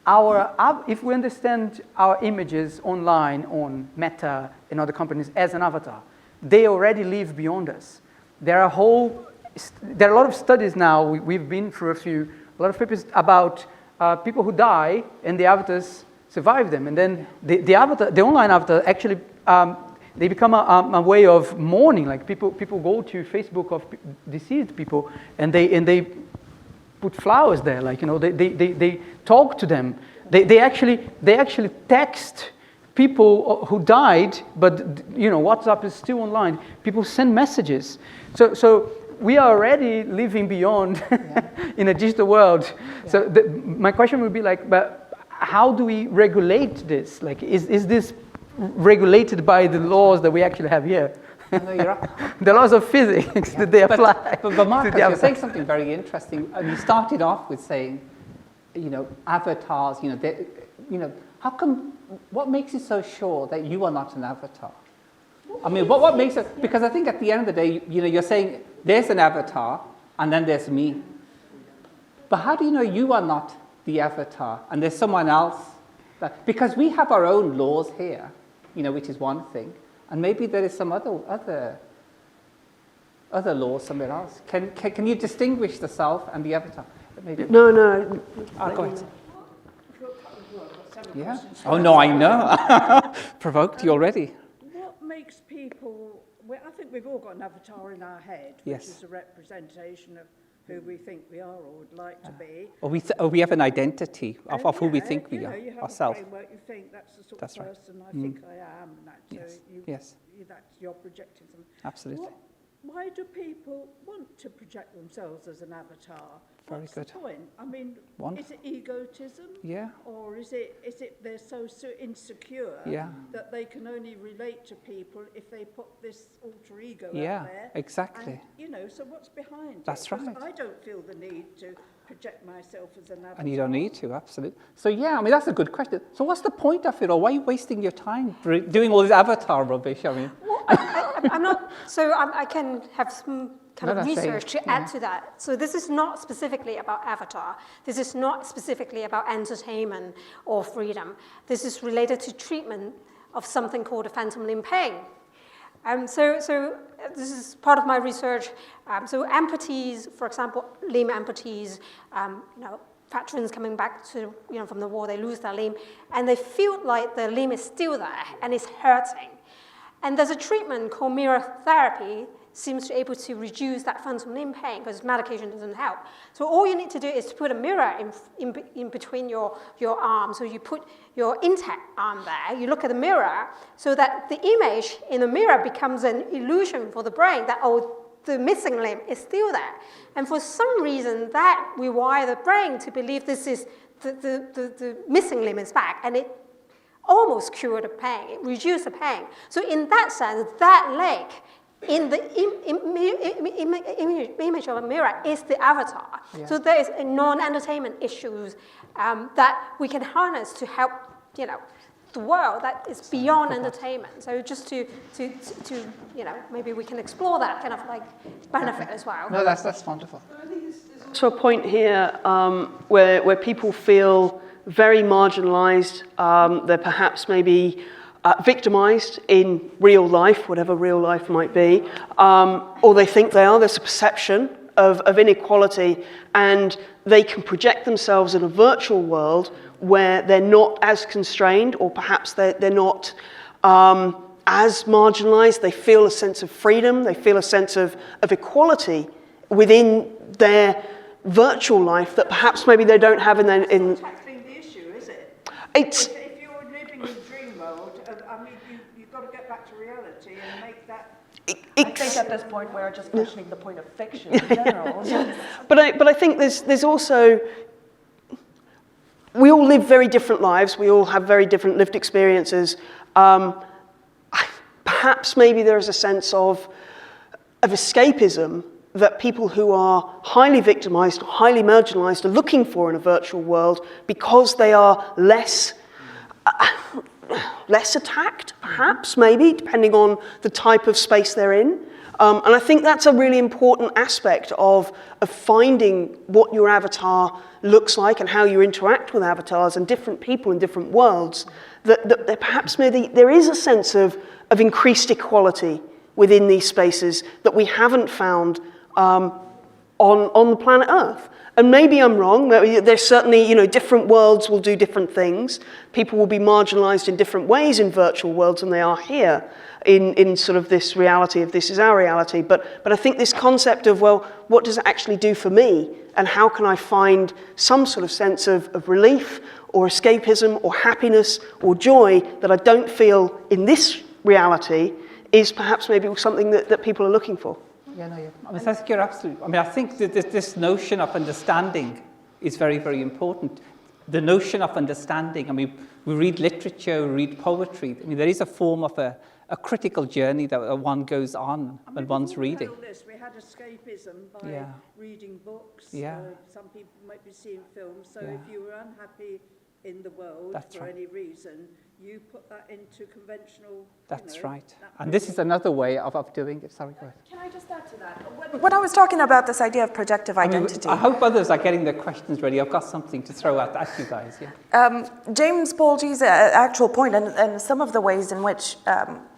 if we understand our images online on Meta and other companies as an avatar, they already live beyond us. There are a lot of studies now, we've been through a lot of papers about people who die and the avatars survive them. And then the online avatar actually, they become a way of mourning. Like people go to Facebook of deceased people and they put flowers there. Like, they talk to them. They actually text people who died, but WhatsApp is still online. People send messages. So we are already living beyond in a digital world. Yeah. So my question would be like, but how do we regulate this? Like, is this regulated by the laws that we actually have here? No, you're right. The laws of physics that they apply. But Matos, you're saying something very interesting. You started off with saying, avatars. How come? What makes you so sure that you are not an avatar? I mean, what makes it? Because I think at the end of the day, you're saying there's an avatar and then there's me. But how do you know you are not the avatar and there's someone else? Because we have our own laws here, which is one thing, and maybe there is some other laws somewhere else. Can you distinguish the self and the avatar? Maybe. No. Go ahead. Yeah. Oh no, I know. Provoked you already. What makes people? I think we've all got an avatar in our head, which is a representation of who we think we are or would like to be. Or we have an identity of who we think we are, you have ourselves. a framework, you think that's the sort of person I think I am. That's you're projecting something. Absolutely. Why do people want to project themselves as an avatar? Very good. What's the point? I mean, is it egotism? Yeah. Or is it they're so insecure that they can only relate to people if they put this alter ego out there? Yeah, exactly. And, so what's behind it? That's right. I don't feel the need to project myself as an avatar. And you don't need to, absolutely. So that's a good question. So what's the point of it, or why are you wasting your time doing all this avatar rubbish? I mean, I'm not. So I can have some kind of research to add to that. So this is not specifically about avatar. This is not specifically about entertainment or freedom. This is related to treatment of something called a phantom limb pain. So this is part of my research. So amputees, for example, limb amputees, veterans coming back to from the war, they lose their limb, and they feel like the limb is still there and it's hurting. And there's a treatment called mirror therapy, seems to be able to reduce that phantom limb pain because medication doesn't help. So all you need to do is to put a mirror in between your arms. So you put your intact arm there, you look at the mirror, so that the image in the mirror becomes an illusion for the brain that, the missing limb is still there. And for some reason, that we wire the brain to believe this is the missing limb is back, and it almost cured the pain, it reduced the pain. So in that sense, that leg in the image of a mirror is the avatar. Yeah. So there is a non-entertainment issues that we can harness to help, the world that is beyond entertainment. So just to maybe we can explore that kind of like benefit as well. No, that's wonderful. I think there's also a point here where people feel very marginalized. They're perhaps maybe victimized in real life, whatever real life might be, or they think they are. There's a perception of inequality, and they can project themselves in a virtual world where they're not as constrained, or perhaps they're not as marginalized. They feel a sense of freedom, they feel a sense of equality within their virtual life that perhaps maybe they don't have in their... That's been the issue, is it? It's... If you're living in dream world, you've got to get back to reality and make that... I think at this point we're just questioning the point of fiction in general. But I think there's also... We all live very different lives. We all have very different lived experiences. Perhaps maybe there is a sense of escapism that people who are highly victimized, highly marginalized are looking for in a virtual world because they are less attacked, perhaps, maybe, depending on the type of space they're in. And I think that's a really important aspect of finding what your avatar looks like and how you interact with avatars and different people in different worlds, that perhaps maybe there is a sense of increased equality within these spaces that we haven't found on on the planet Earth. And maybe I'm wrong. There's certainly, different worlds will do different things. People will be marginalized in different ways in virtual worlds than they are here in sort of this reality of this is our reality. But I think this concept of, well, what does it actually do for me? And how can I find some sort of sense of relief or escapism or happiness or joy that I don't feel in this reality is perhaps maybe something that people are looking for. Yeah, no, yeah. I think you're absolutely. I think that this notion of understanding is very, very important. The notion of understanding. We read literature, we read poetry. There is a form of a critical journey that one goes on when one's reading. We had escapism by reading books. Yeah. Some people might be seeing films. So if you were unhappy in the world for any reason, you put that into conventional. That's right. And this is another way of doing it. Sorry, go ahead. Can I just add to that? When I was talking about this idea of projective identity. I hope others are getting their questions ready. I've got something to throw at you guys. Yeah. James Polge's actual point, and some of the ways in which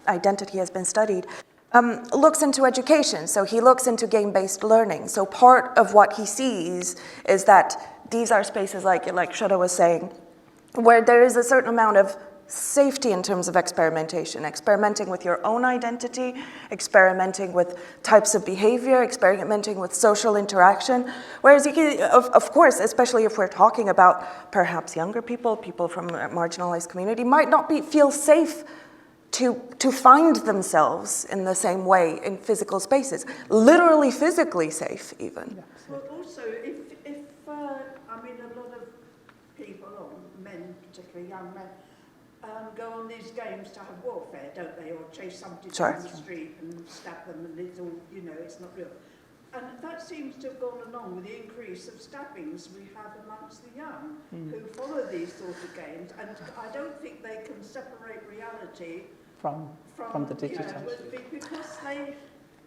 identity has been studied, looks into education. So he looks into game-based learning. So part of what he sees is that these are spaces, like Shona was saying, where there is a certain amount of safety in terms of experimenting with your own identity, experimenting with types of behavior, experimenting with social interaction. Whereas you can, of course, especially if we're talking about perhaps younger people from a marginalized community, might not feel safe to find themselves in the same way in physical spaces, literally physically safe even. Well, also, if a lot of people, or men, particularly young men, go on these games to have warfare, don't they? Or chase somebody down the street and stab them, and it's all, it's not real. And that seems to have gone along with the increase of stabbings we have amongst the young who follow these sorts of games. And I don't think they can separate reality from the digital. Because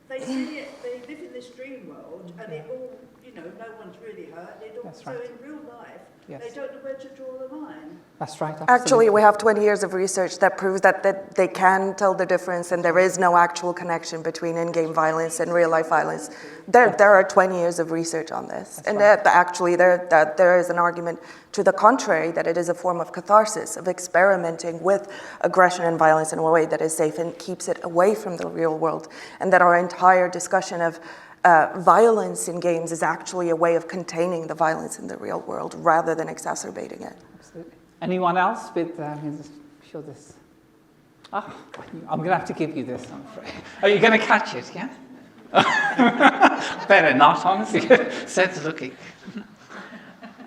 they see it, they live in this dream world, and it all, no one's really hurt. So in real life, they don't know where to draw the line. That's right. Absolutely. Actually, we have 20 years of research that proves that they can tell the difference, and there is no actual connection between in-game violence and real-life violence. There are 20 years of research on this. That's and right. Actually, there is an argument to the contrary, that it is a form of catharsis, of experimenting with aggression and violence in a way that is safe and keeps it away from the real world, and that our entire discussion of violence in games is actually a way of containing the violence in the real world rather than exacerbating it. Absolutely. Anyone else with, show this. I'm going to have to give you this, I'm afraid. Are you going to catch it, yeah? Better not, honestly. Seth's looking.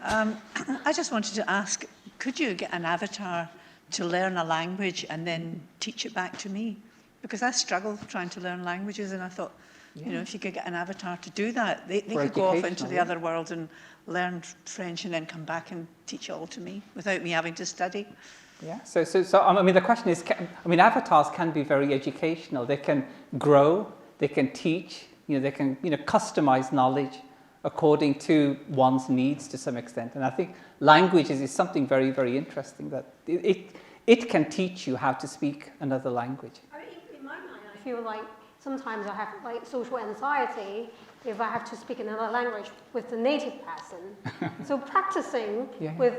I just wanted to ask, could you get an avatar to learn a language and then teach it back to me? Because I struggle trying to learn languages, and I thought, if you could get an avatar to do that, they could go off into the other world and learn French and then come back and teach it all to me without me having to study. Yeah, so the question is, avatars can be very educational. They can grow, they can teach, they can, customize knowledge according to one's needs to some extent. And I think languages is something very, very interesting, that it can teach you how to speak another language. In my mind, I feel like sometimes I have social anxiety if I have to speak another language with the native person. So practicing with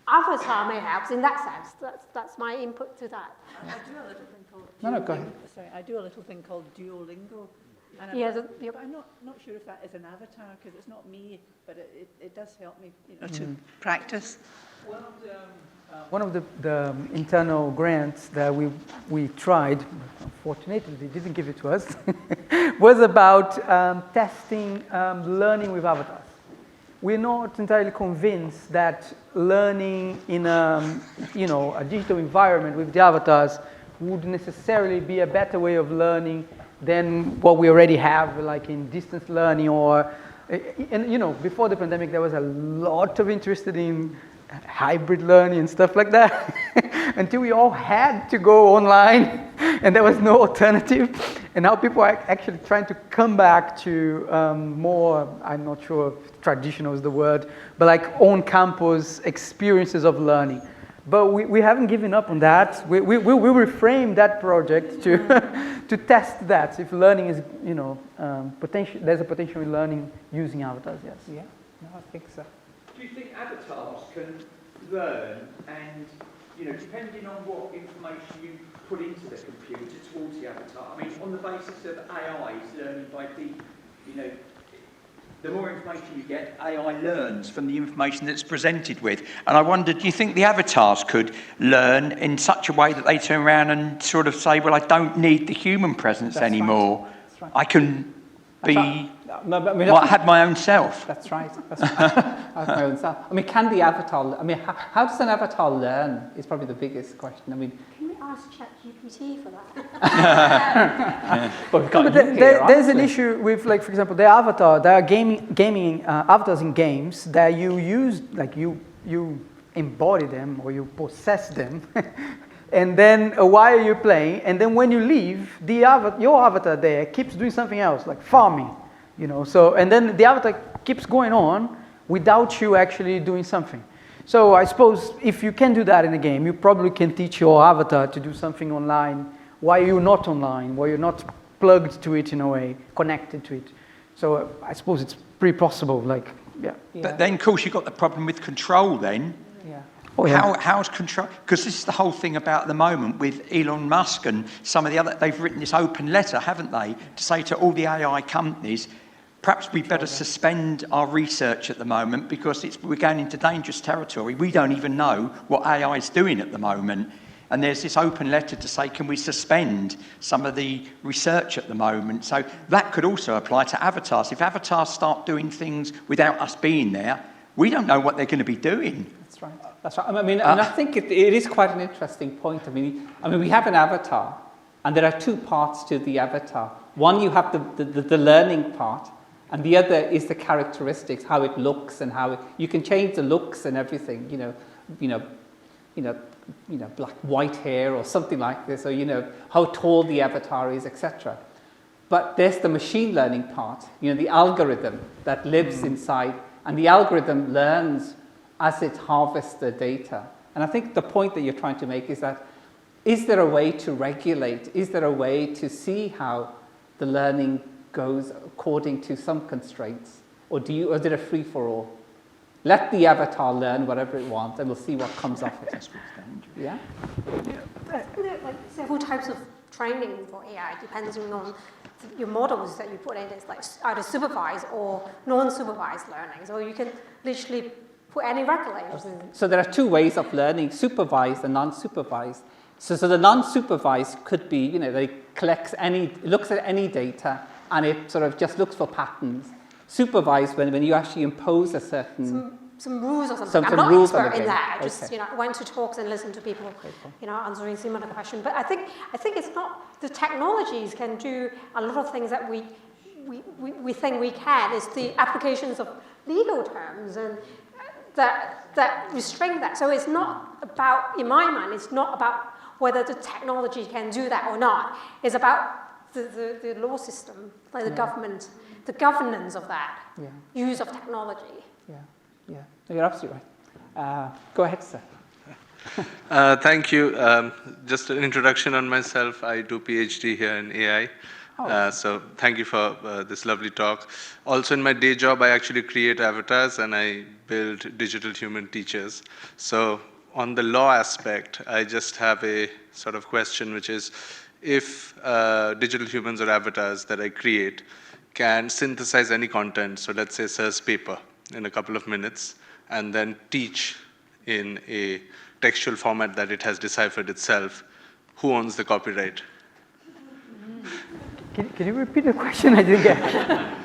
avatar may help in that sense. That's my input to that. I do a little thing called go ahead. Sorry, I do a little thing called Duolingo. And I'm not sure if that is an avatar, because it's not me, but it does help me to practice. One of the internal grants that we tried, unfortunately they didn't give it to us, was about testing learning with avatars. We're not entirely convinced that learning in a digital environment with the avatars would necessarily be a better way of learning than what we already have, like in distance learning before the pandemic there was a lot of interest in hybrid learning and stuff like that until we all had to go online and there was no alternative. And now people are actually trying to come back to more, I'm not sure if traditional is the word, but like on-campus experiences of learning. But we haven't given up on that. We reframe that project to to test that if learning is, potential. There's a potential in learning using avatars. Yes. Yeah. No, I think so. Do you think avatars can learn and, depending on what information you put into the computer towards the avatar, I mean, on the basis of AIs learning by the more information you get, AI learns from the information that's presented with. And I wondered, do you think the avatars could learn in such a way that they turn around and sort of say, well, I don't need the human presence anymore. Right. That's right. I can be... I had my own self. That's right. I have my own self. I mean, can the avatar... I mean, how does an avatar learn is probably the biggest question. I mean... Can we ask ChatGPT for that? But there's an issue with, like, for example, the avatar. There are gaming avatars in games that you use, like you embody them or you possess them, and then while you're playing, and then when you leave, your avatar there keeps doing something else, like farming, So and then the avatar keeps going on without you actually doing something. So I suppose if you can do that in a game, you probably can teach your avatar to do something online while you're not online, while you're not plugged to it in a way, connected to it. So I suppose it's pretty possible, yeah. But then, of course, you've got the problem with control then. Yeah. Oh, yeah. How's control? Because this is the whole thing about the moment with Elon Musk and some of the other, they've written this open letter, haven't they, to say to all the AI companies, perhaps we better suspend our research at the moment because we're going into dangerous territory. We don't even know what AI is doing at the moment. And there's this open letter to say, can we suspend some of the research at the moment? So that could also apply to avatars. If avatars start doing things without us being there, we don't know what they're going to be doing. That's right. That's right. I mean, and I think it is quite an interesting point. I mean, we have an avatar, and there are two parts to the avatar. One, you have the learning part, and the other is the characteristics, how it looks and you can change the looks and everything, black, white hair or something like this, or, how tall the avatar is, etc. But there's the machine learning part, the algorithm that lives inside, and the algorithm learns as it harvests the data. And I think the point that you're trying to make is that, is there a way to regulate? Is there a way to see how the learning goes according to some constraints? Or is it a free-for-all? Let the avatar learn whatever it wants, and we'll see what comes off it. Yeah? Like several types of training for AI, depending on your models that you put in. It's like either supervised or non-supervised learning. So you can literally put any regulators in. So there are two ways of learning, supervised and non-supervised. So the non-supervised could be, they looks at any data, and it sort of just looks for patterns. Supervised when you actually impose a certain... Some rules or something. I'm not an expert in that. I just, went to talks and listened to people, answering similar questions. But I think it's not... The technologies can do a lot of things that we think we can. It's the applications of legal terms and that restrain that. So it's not about, in my mind, it's not about whether the technology can do that or not. It's about the law system, like the government, the governance of that, use of technology. Yeah, you're absolutely right. Go ahead, sir. Thank you. Just an introduction on myself. I do PhD here in AI. So thank you for this lovely talk. Also in my day job, I actually create avatars and I build digital human teachers. So on the law aspect, I just have a sort of question, which is if digital humans or avatars that I create can synthesize any content, so let's say search paper in a couple of minutes, and then teach in a textual format that it has deciphered itself, who owns the copyright? Can you repeat the question? I didn't get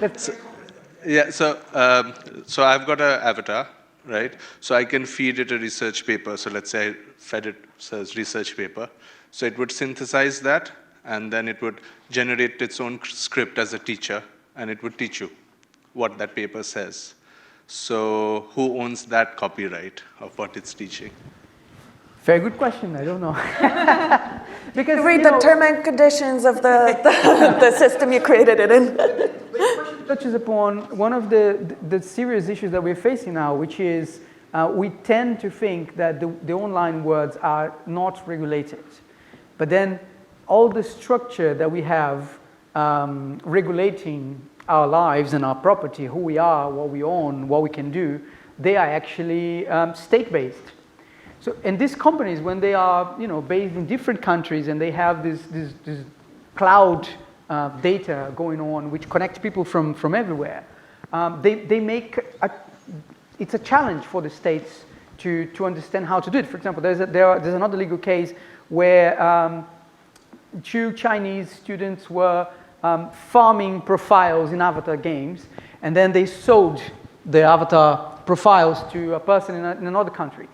it. So I've got an avatar, right? So I can feed it a research paper. So let's say I fed it says research paper. So it would synthesize that, and then it would generate its own script as a teacher, and it would teach you what that paper says. So who owns that copyright of what it's teaching? Very good question. I don't know. Because read the term and conditions of the system you created it in. Touches upon one of the serious issues that we're facing now, which is we tend to think that the online worlds are not regulated. But then all the structure that we have regulating our lives and our property, who we are, what we own, what we can do, they are actually state-based. So, and these companies, when they are, based in different countries and they have this cloud data going on, which connects people from everywhere, they make it's a challenge for the states to understand how to do it. For example, there's another legal case where 2 Chinese students were farming profiles in avatar games, and then they sold the avatar profiles to a person in another country.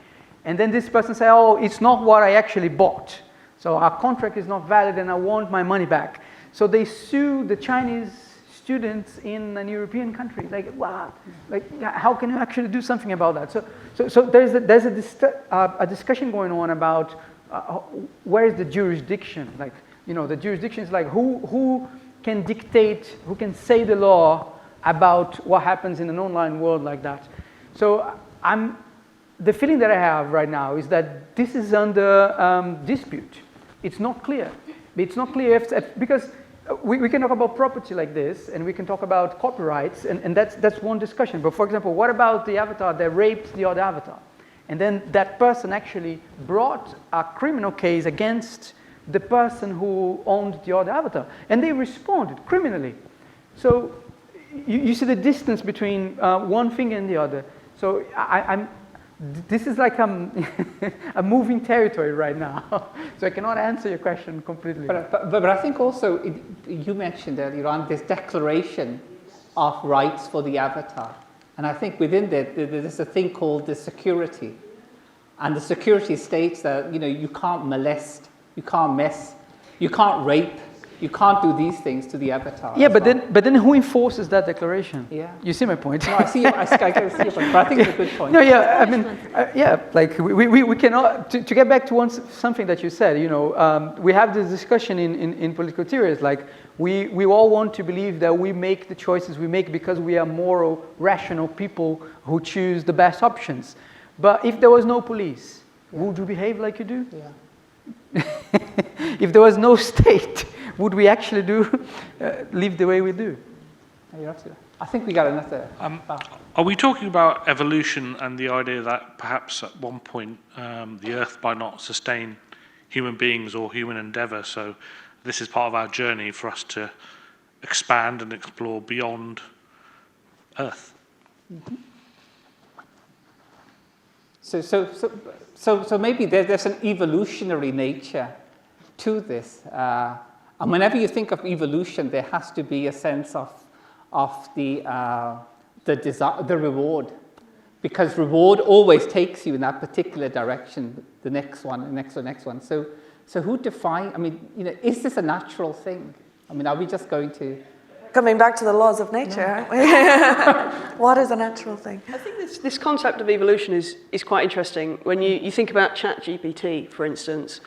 And then this person said, oh, it's not what I actually bought. So our contract is not valid and I want my money back. So they sued the Chinese students in an European country. Like, wow, like, how can you actually do something about that? So there's a discussion going on about where is the jurisdiction? Like, the jurisdiction is like who can dictate, who can say the law about what happens in an online world like that. So the feeling that I have right now is that this is under dispute. It's not clear. It's not clear because we can talk about property like this, and we can talk about copyrights, and that's one discussion. But for example, what about the avatar that raped the other avatar? And then that person actually brought a criminal case against the person who owned the other avatar, and they responded criminally. So you see the distance between one thing and the other. So this is like a moving territory right now. So I cannot answer your question completely. But I think also, you mentioned earlier on this declaration of rights for the avatar. And I think within that, there's a thing called the security. And the security states that, you can't molest, you can't mess, you can't rape, you can't do these things to the avatar. Yeah, but then who enforces that declaration? Yeah. You see my point? No, I see your point, but I think it's a good point. No, yeah, I mean, like we cannot, to get back to something that you said, we have this discussion in political theories, like we all want to believe that we make the choices we make because we are moral, rational people who choose the best options. But if there was no police, would you behave like you do? Yeah. If there was no state, would we actually live the way we do? You're absolutely. I think we got another. Are we talking about evolution and the idea that perhaps at one point the Earth might not sustain human beings or human endeavour, so this is part of our journey for us to expand and explore beyond Earth? Mm-hmm. So maybe there's an evolutionary nature to this. And whenever you think of evolution, there has to be a sense of the reward, because reward always takes you in that particular direction. The next one, the next one. So who defines? I mean, is this a natural thing? I mean, are we just going to? Coming back to the laws of nature, aren't we? What is a natural thing? I think this concept of evolution is quite interesting. When you think about ChatGPT, for instance,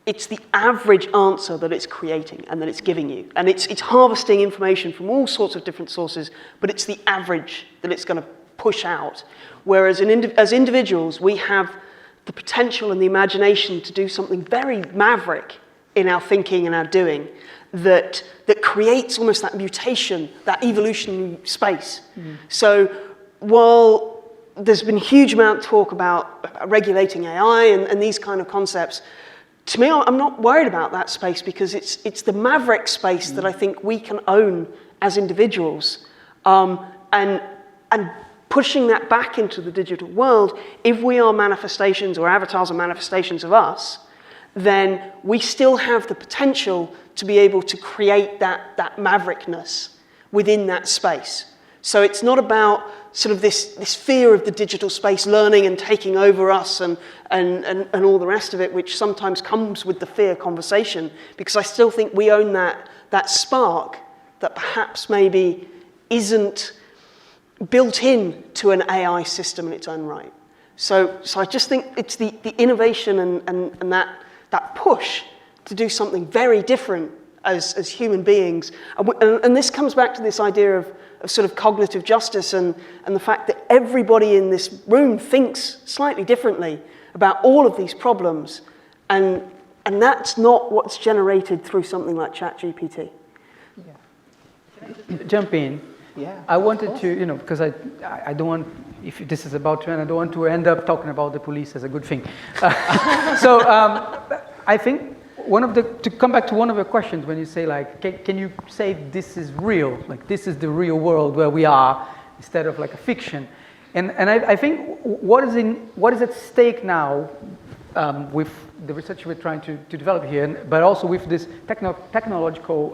it's the average answer that it's creating and that it's giving you. And it's harvesting information from all sorts of different sources, but it's the average that it's going to push out. Whereas as individuals, we have the potential and the imagination to do something very maverick in our thinking and our doing that creates almost that mutation, that evolutionary space. Mm. So while there's been a huge amount of talk about regulating AI and these kind of concepts, to me, I'm not worried about that space because it's the maverick space that I think we can own as individuals. And pushing that back into the digital world, if we are manifestations or avatars are manifestations of us, then we still have the potential to be able to create that maverickness within that space. So it's not about sort of this fear of the digital space learning and taking over us and all the rest of it, which sometimes comes with the fear conversation, because I still think we own that spark that perhaps maybe isn't built in to an AI system in its own right. So I just think it's the innovation and that push to do something very different as human beings. And this comes back to this idea of sort of cognitive justice and the fact that everybody in this room thinks slightly differently about all of these problems. And that's not what's generated through something like ChatGPT. Yeah. Jump in. Yeah. I wanted to, because I don't want, if this is about to end, I don't want to end up talking about the police as a good thing. So I think to come back to one of the questions when you say like, can you say this is real, like this is the real world where we are, instead of like a fiction, and I think what is at stake now with the research we're trying to develop here, but also with these technological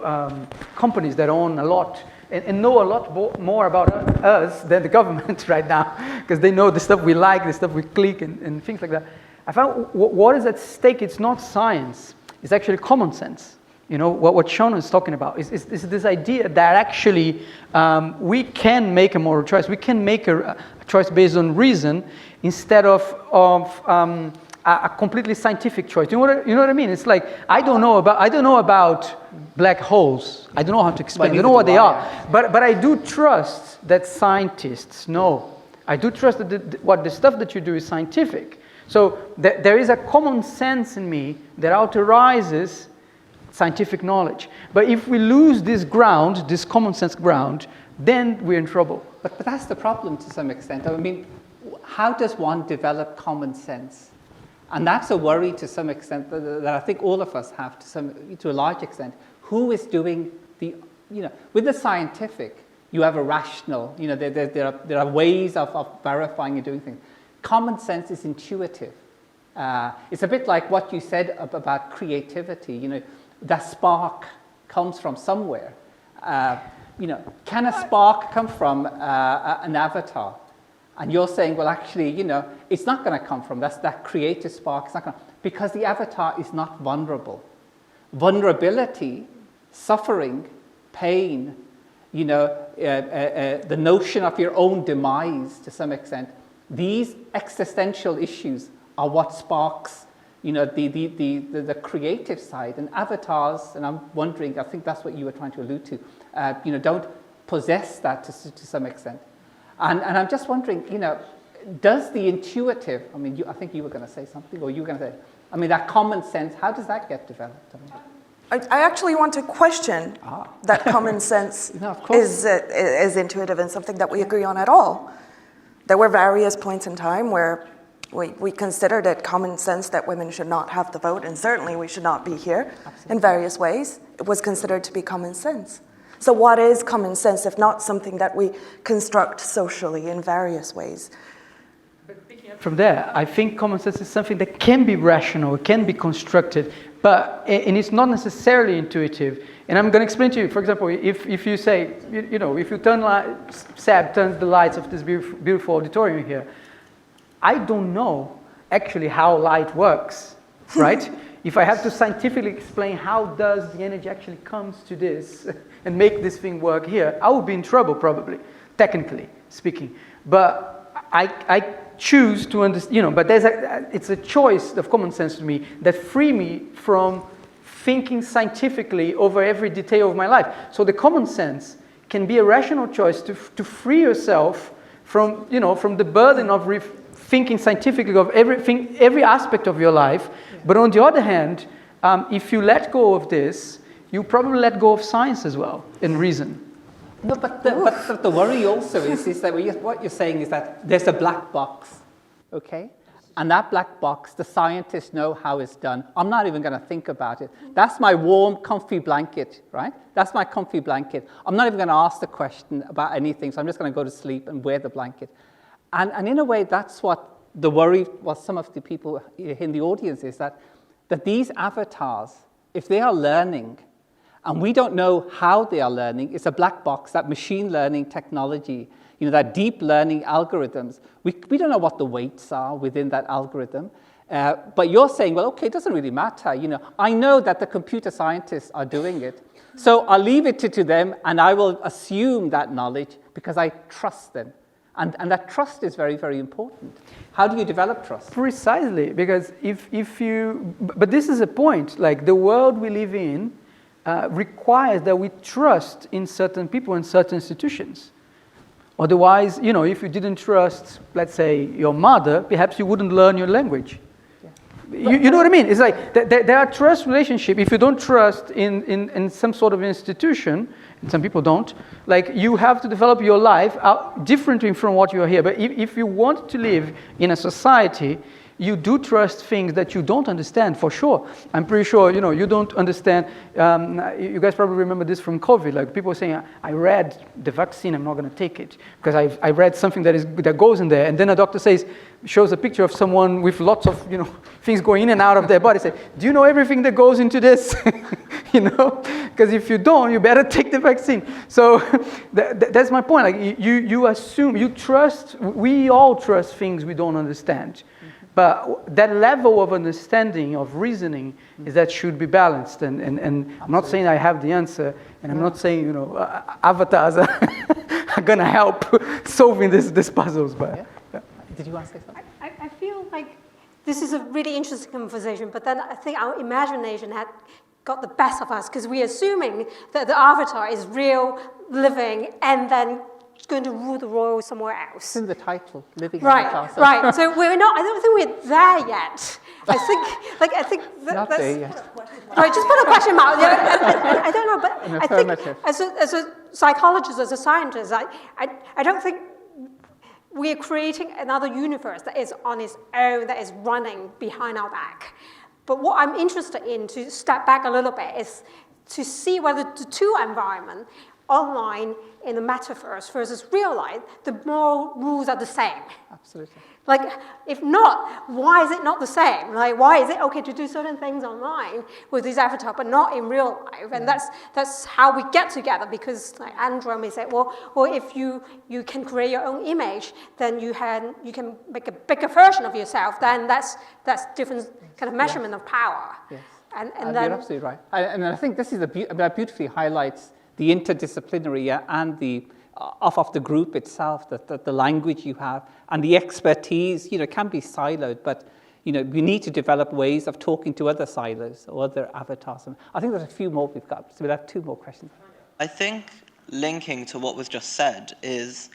companies that own a lot and know a lot more about us than the government right now, because they know the stuff we like, the stuff we click, and things like that. I found what is at stake, it's not science. It's actually common sense. What Shona is talking about is this idea that actually we can make a moral choice. We can make a choice based on reason instead of a completely scientific choice. You know what I mean? It's like I don't know about black holes. I don't know how to explain. I don't know what they are. But I do trust that scientists know. I do trust that what the stuff that you do is scientific. So there is a common sense in me that authorizes scientific knowledge. But if we lose this ground, this common sense ground, then we're in trouble. But that's the problem to some extent. I mean, how does one develop common sense? And that's a worry to some extent that I think all of us have to a large extent. Who is doing with the scientific, you have a rational, there are ways of verifying and doing things. Common sense is intuitive. It's a bit like what you said about creativity. That spark comes from somewhere. Can a spark come from an avatar? And you're saying, well, actually, it's not going to come from that creative spark. It's not going to, because the avatar is not vulnerable. Vulnerability, suffering, pain, the notion of your own demise to some extent. These existential issues are what sparks, the creative side. And avatars, and I'm wondering, I think that's what you were trying to allude to, don't possess that to some extent. And I'm just wondering, does the intuitive, I think you were going to say something, or you were going to say, that common sense, how does that get developed? I actually want to question that common sense is intuitive and something that we agree on at all. There were various points in time where we considered it common sense that women should not have the vote, and certainly we should not be here. Absolutely. In various ways. It was considered to be common sense. So what is common sense if not something that we construct socially in various ways? But picking up from there, I think common sense is something that can be rational, it can be constructed, and it's not necessarily intuitive. And I'm going to explain to you, for example, if you say, if you Seb turns the lights of this beautiful auditorium here, I don't know actually how light works, right? If I have to scientifically explain how does the energy actually comes to this and make this thing work here, I would be in trouble probably, technically speaking. But I choose to understand, but it's a choice of common sense to me that free me from thinking scientifically over every detail of my life. So the common sense can be a rational choice to free yourself from the burden of thinking scientifically of everything, every aspect of your life. But on the other hand, if you let go of this, you probably let go of science as well, and reason. No, but the worry also is that what you're saying is that there's a black box, okay? And that black box, the scientists know how it's done. I'm not even going to think about it. That's my warm, comfy blanket, right? That's my comfy blanket. I'm not even going to ask the question about anything, so I'm just going to go to sleep and wear the blanket. And in a way, that's what the worry was some of the people in the audience is that these avatars, if they are learning, and we don't know how they are learning, it's a black box, that machine learning technology, that deep learning algorithms, we don't know what the weights are within that algorithm. But you're saying, well, okay, it doesn't really matter. I know that the computer scientists are doing it. So I'll leave it to them, and I will assume that knowledge because I trust them. And that trust is very, very important. How do you develop trust? Precisely, because if you... But this is a point. Like, the world we live in requires that we trust in certain people and certain institutions. Otherwise, if you didn't trust, let's say, your mother, perhaps you wouldn't learn your language. You know what I mean? It's like there are trust relationships. If you don't trust in some sort of institution, and some people don't, like you have to develop your life differently from what you are here. But if you want to live in a society, you do trust things that you don't understand, for sure. I'm pretty sure, you don't understand. You guys probably remember this from COVID. Like people saying, I read the vaccine, I'm not going to take it because I read something that goes in there. And then a doctor shows a picture of someone with lots of, things going in and out of their body. Say, do you know everything that goes into this? Because if you don't, you better take the vaccine. So that's my point. Like you assume, you trust. We all trust things we don't understand. But that level of understanding, of reasoning, is that should be balanced. And I'm not saying I have the answer, and I'm not saying, avatars are going to help solving these puzzles. But yeah. Did you want to say something? I feel like this is a really interesting conversation, but then I think our imagination had got the best of us, because we're assuming that the avatar is real, living, and then going to rule the world somewhere else. It's in the title, Living Avatar. Right. So we're not. I don't think we're there yet. I think not that's there yet. Right. Just put a question mark. I don't know, but I think as a psychologist, as a scientist, I don't think we are creating another universe that is on its own, that is running behind our back. But what I'm interested in, to step back a little bit, is to see whether the two environments, online in the metaverse versus real life, the moral rules are the same. Absolutely. Like, if not, why is it not the same? Like, why is it okay to do certain things online with these avatars, but not in real life? And that's how we get together, because like Andra may say, well, if you can create your own image, then you can make a bigger version of yourself. Then that's different kind of measurement of power. Yes. And then you're absolutely right. And I think this is that beautifully highlights the interdisciplinary and the of the group itself, the language you have, and the expertise, can be siloed, but, we need to develop ways of talking to other silos or other avatars. And I think there's a few more we've got, so we'll have two more questions. I think linking to what was just said is,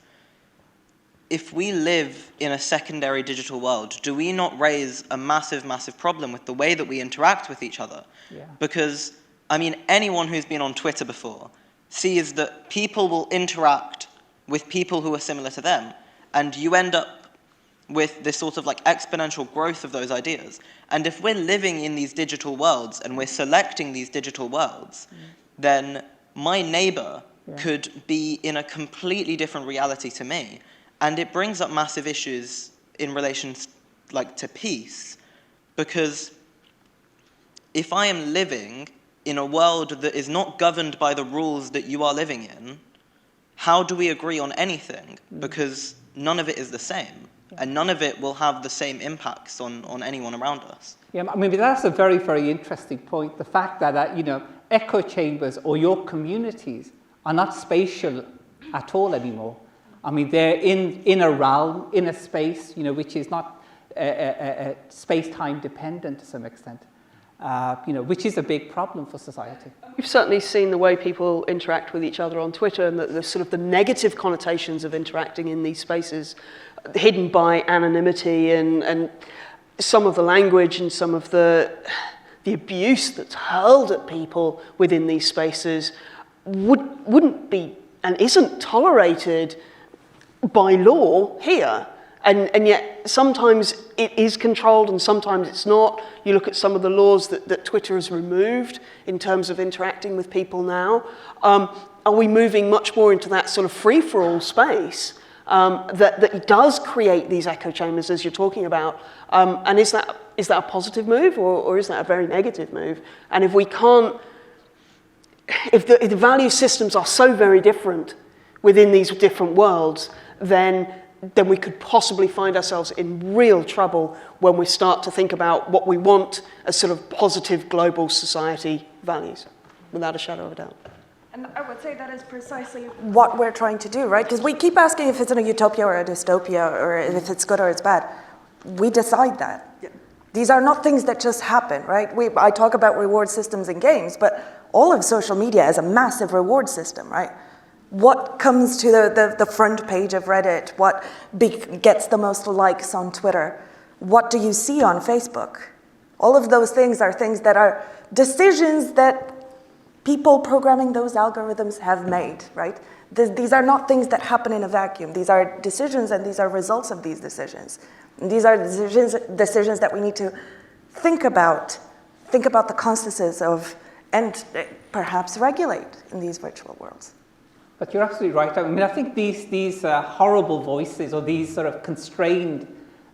if we live in a secondary digital world, do we not raise a massive, massive problem with the way that we interact with each other? Yeah. Because, anyone who's been on Twitter before sees that people will interact with people who are similar to them, and you end up with this sort of like exponential growth of those ideas. And if we're living in these digital worlds and we're selecting these digital worlds, then my neighbor could be in a completely different reality to me. And it brings up massive issues in relation to peace, because if I am living in a world that is not governed by the rules that you are living in, how do we agree on anything? Because none of it is the same, and none of it will have the same impacts on anyone around us. Yeah, that's a very, very interesting point. The fact that, echo chambers or your communities are not spatial at all anymore. They're in a realm, in a space, which is not space-time dependent to some extent. Which is a big problem for society. We've certainly seen the way people interact with each other on Twitter, and the sort of the negative connotations of interacting in these spaces, hidden by anonymity and some of the language and some of the abuse that's hurled at people within these spaces wouldn't be and isn't tolerated by law here. And yet, sometimes it is controlled and sometimes it's not. You look at some of the laws that Twitter has removed in terms of interacting with people now. Are we moving much more into that sort of free-for-all space that does create these echo chambers, as you're talking about? And is that a positive move, or is that a very negative move? And if we can't, if the value systems are so very different within these different worlds, then we could possibly find ourselves in real trouble when we start to think about what we want as sort of positive global society values, without a shadow of a doubt. And I would say that is precisely what we're trying to do, right? Because we keep asking if it's in a utopia or a dystopia, or if it's good or it's bad. We decide that. Yeah. These are not things that just happen, right? I talk about reward systems in games, but all of social media as a massive reward system, right? What comes to the front page of Reddit? What gets the most likes on Twitter? What do you see on Facebook? All of those things are things that are decisions that people programming those algorithms have made, right? These are not things that happen in a vacuum. These are decisions, and these are results of these decisions. And these are decisions that we need to think about the consequences of, and perhaps regulate in these virtual worlds. But you're absolutely right. I mean, I think these horrible voices, or these sort of constrained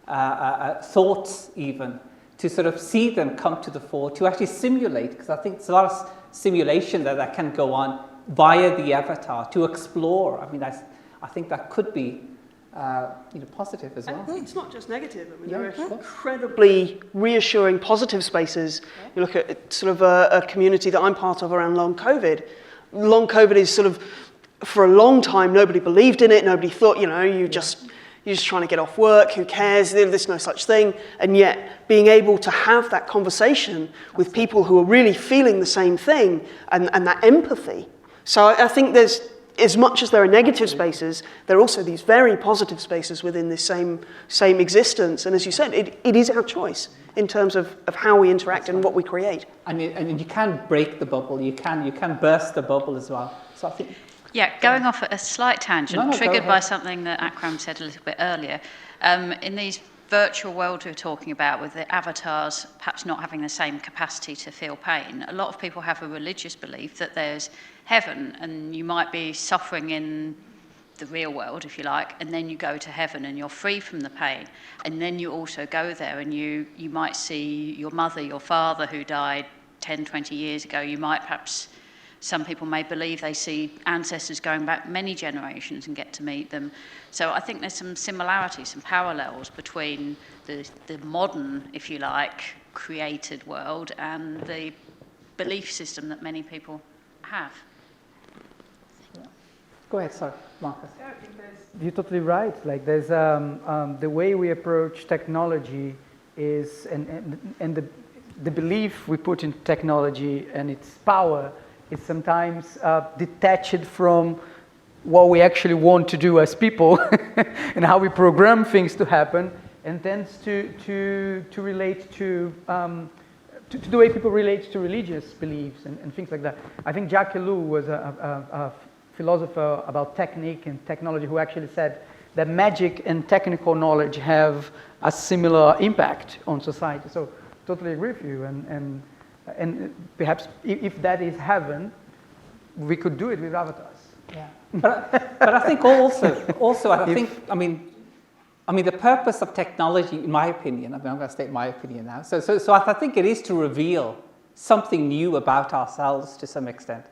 thoughts even, to sort of see them come to the fore, to actually simulate, because I think there's a lot of simulation that can go on via the avatar, to explore. I mean, I think that could be positive as well. It's not just negative. I mean, there are incredibly reassuring positive spaces. You look at sort of a community that I'm part of around long COVID. Long COVID is sort of, for a long time, nobody believed in it. Nobody thought, you're just trying to get off work. Who cares? There's no such thing. And yet, being able to have that conversation with people who are really feeling the same thing, and that empathy. So I think there's, as much as there are negative spaces, there are also these very positive spaces within this same existence. And as you said, it is our choice in terms of how we interact and what we create. And you can break the bubble. You can burst the bubble as well. So I think. Yeah, going off at a slight tangent, triggered by something that Akram said a little bit earlier. In these virtual worlds we're talking about, with the avatars perhaps not having the same capacity to feel pain, a lot of people have a religious belief that there's heaven, and you might be suffering in the real world, if you like, and then you go to heaven and you're free from the pain. And then you also go there and you might see your mother, your father who died 10, 20 years ago. You might perhaps... Some people may believe they see ancestors going back many generations and get to meet them. So I think there's some similarities, some parallels between the modern, if you like, created world and the belief system that many people have. Go ahead, sorry, Marcus. Yeah, I think you're totally right. Like there's the way we approach technology is, and the belief we put in technology and its power is sometimes detached from what we actually want to do as people and how we program things to happen, and tends to relate to the way people relate to religious beliefs and things like that. I think Jacques Ellul was a philosopher about technique and technology who actually said that magic and technical knowledge have a similar impact on society. So totally agree with you, and perhaps if that is heaven, we could do it with avatars. Yeah, but I think also I think I mean the purpose of technology, in my opinion, I'm going to state my opinion now. So I think it is to reveal something new about ourselves to some extent.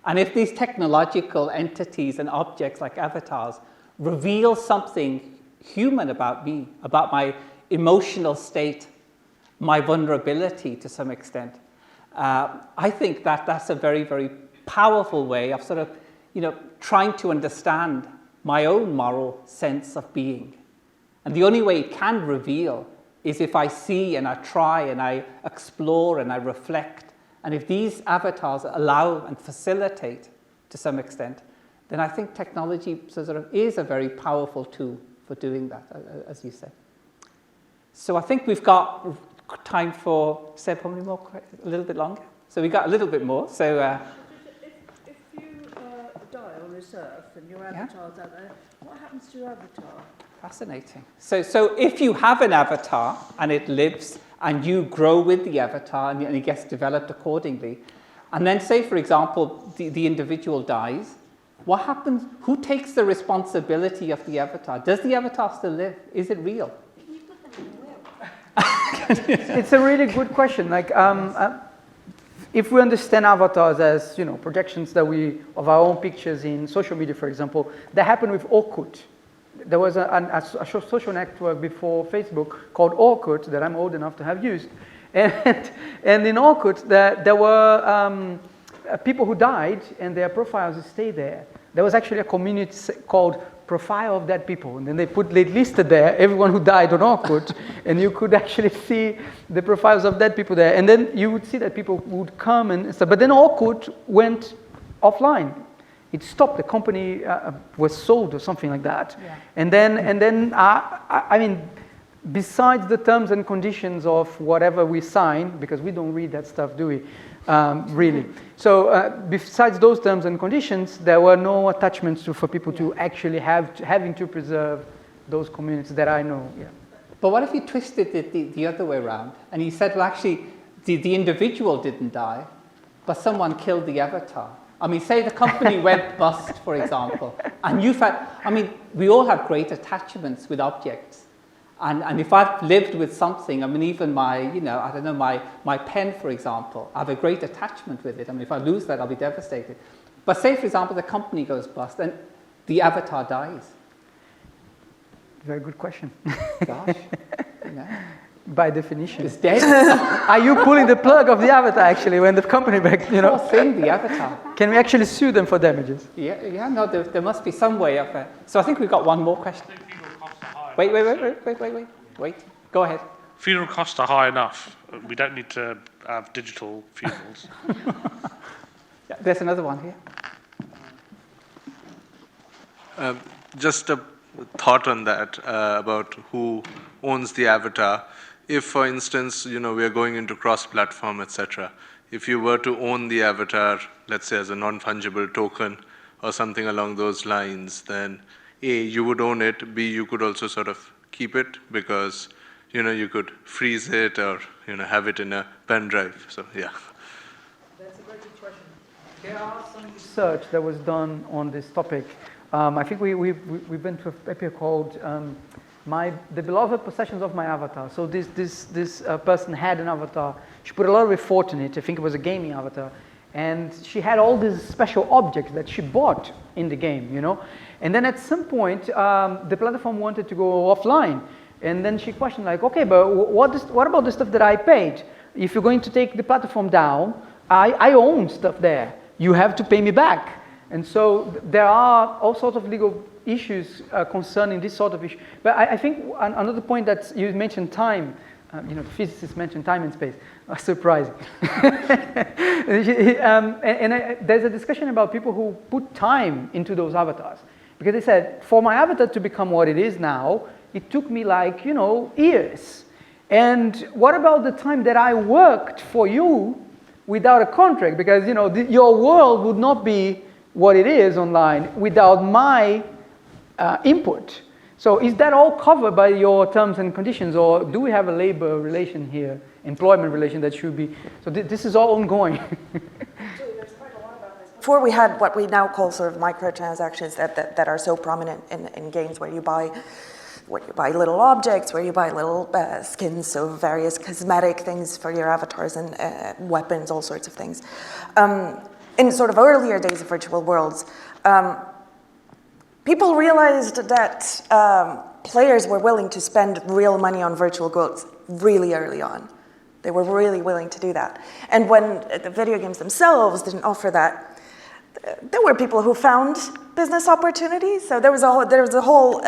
And if these technological entities and objects like avatars reveal something human about me, about my emotional state, my vulnerability to some extent, I think that's a very, very powerful way of sort of, trying to understand my own moral sense of being. And the only way it can reveal is if I see and I try and I explore and I reflect. And if these avatars allow and facilitate to some extent, then I think technology sort of is a very powerful tool for doing that, as you say. So I think we've got time for, Seb, how many more? A little bit longer? So we got a little bit more. So if you die on this earth and your avatar's out there, what happens to your avatar? Fascinating. So if you have an avatar and it lives and you grow with the avatar and it gets developed accordingly, and then say, for example, the individual dies, what happens? Who takes the responsibility of the avatar? Does the avatar still live? Is it real? It's a really good question. Like, if we understand avatars as projections that of our own pictures in social media, for example, that happened with Orkut. There was a social network before Facebook called Orkut that I'm old enough to have used, and in Orkut there were people who died and their profiles stayed there. there was actually a community called Profile of Dead People, and then they listed there everyone who died on Orkut, and you could actually see the profiles of dead people there, and then you would see that people would come and stuff. But then Orkut went offline. It stopped. The company was sold or something like that. Yeah. And then I mean, besides the terms and conditions of whatever we sign, because we don't read that stuff, do we? Really. So besides those terms and conditions, there were no attachments for people to actually having to preserve those communities that I know. Yeah. But what if you twisted it the other way around, and you said, well, actually, the individual didn't die, but someone killed the avatar? I mean, say the company went bust, for example, and you found, I mean, we all have great attachments with objects. And if I've lived with something, I mean, even my, you know, I don't know, my pen, for example, I have a great attachment with it. I mean, if I lose that, I'll be devastated. But say, for example, the company goes bust and the avatar dies. Very good question. Gosh, you know. By definition. It's dead. Are you pulling the plug of the avatar, actually, when the company back, you know? Poor thing, the avatar. Can we actually sue them for damages? Yeah, no, there must be some way of it. So I think we've got one more question. Wait. Go ahead. Funeral costs are high enough. We don't need to have digital funerals. Yeah, there's another one here. Just a thought on that about who owns the avatar. If, for instance, you know, we are going into cross-platform, etc. If you were to own the avatar, let's say as a non-fungible token or something along those lines, then A, you would own it, B, you could also sort of keep it because, you know, you could freeze it or, you know, have it in a pen drive. So, yeah. That's a very good question. There are some research that was done on this topic. I think we went to a paper called The Beloved Possessions of My Avatar. So this person had an avatar. She put a lot of effort in it. I think it was a gaming avatar. And she had all these special objects that she bought in the game, you know. And then at some point, the platform wanted to go offline. And then she questioned, like, okay, but what about the stuff that I paid? If you're going to take the platform down, I own stuff there. You have to pay me back. And so there are all sorts of legal issues concerning this sort of issue. But I think another point that you mentioned time, you know, the physicists mentioned time and space. Surprising. There's a discussion about people who put time into those avatars. Because they said, for my avatar to become what it is now, it took me like, you know, years. And what about the time that I worked for you without a contract? Because, you know, your world would not be what it is online without my input. So is that all covered by your terms and conditions, or do we have a labor relation here, employment relation that should be? So this is all ongoing. Before we had what we now call sort of microtransactions that are so prominent in games where you buy little objects, where you buy little skins, so various cosmetic things for your avatars and weapons, all sorts of things. In sort of earlier days of virtual worlds, people realized that players were willing to spend real money on virtual goods really early on. They were really willing to do that. And when the video games themselves didn't offer that, there were people who found business opportunities. So there was a whole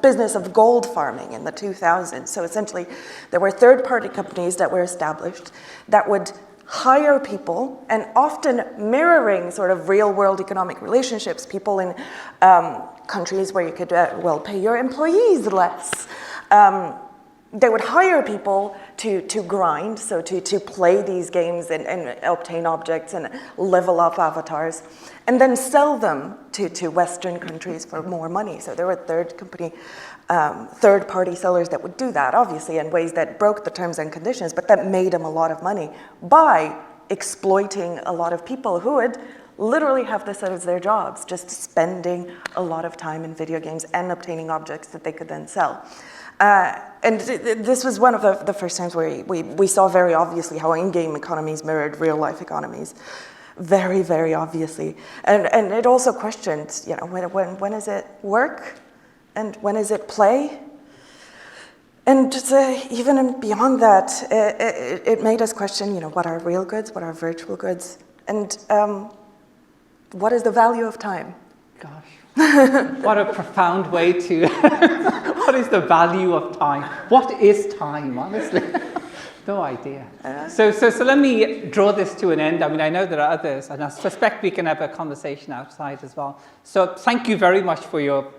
business of gold farming in the 2000s. So essentially, there were third-party companies that were established that would hire people, and often mirroring sort of real-world economic relationships, people in countries where you could, pay your employees less. They would hire people to grind, so to play these games and obtain objects and level up avatars, and then sell them to Western countries for more money. So there were third-party sellers that would do that, obviously, in ways that broke the terms and conditions, but that made them a lot of money by exploiting a lot of people who would literally have this as their jobs, just spending a lot of time in video games and obtaining objects that they could then sell. And this was one of the first times where we saw very obviously how in-game economies mirrored real-life economies. Very, very obviously. And it also questioned, you know, when is it work? And when is it play? And even beyond that, it made us question, you know, what are real goods, what are virtual goods, and what is the value of time? Gosh, what a profound way to, what is the value of time? What is time, honestly? No idea. So let me draw this to an end. I mean, I know there are others, and I suspect we can have a conversation outside as well. So thank you very much for your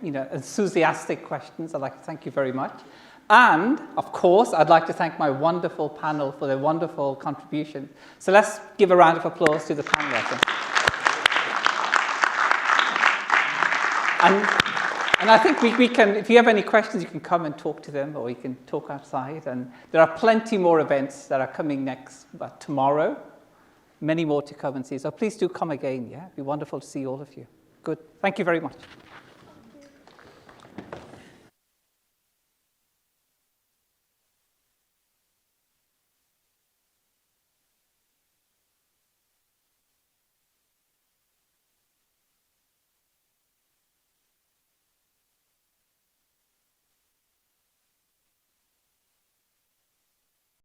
enthusiastic questions. I'd like to thank you very much. And, of course, I'd like to thank my wonderful panel for their wonderful contribution. So let's give a round of applause to the panel, I think. And I think we can, if you have any questions, you can come and talk to them, or you can talk outside. And there are plenty more events that are coming tomorrow. Many more to come and see. So please do come again, yeah? It'd be wonderful to see all of you. Good. Thank you very much.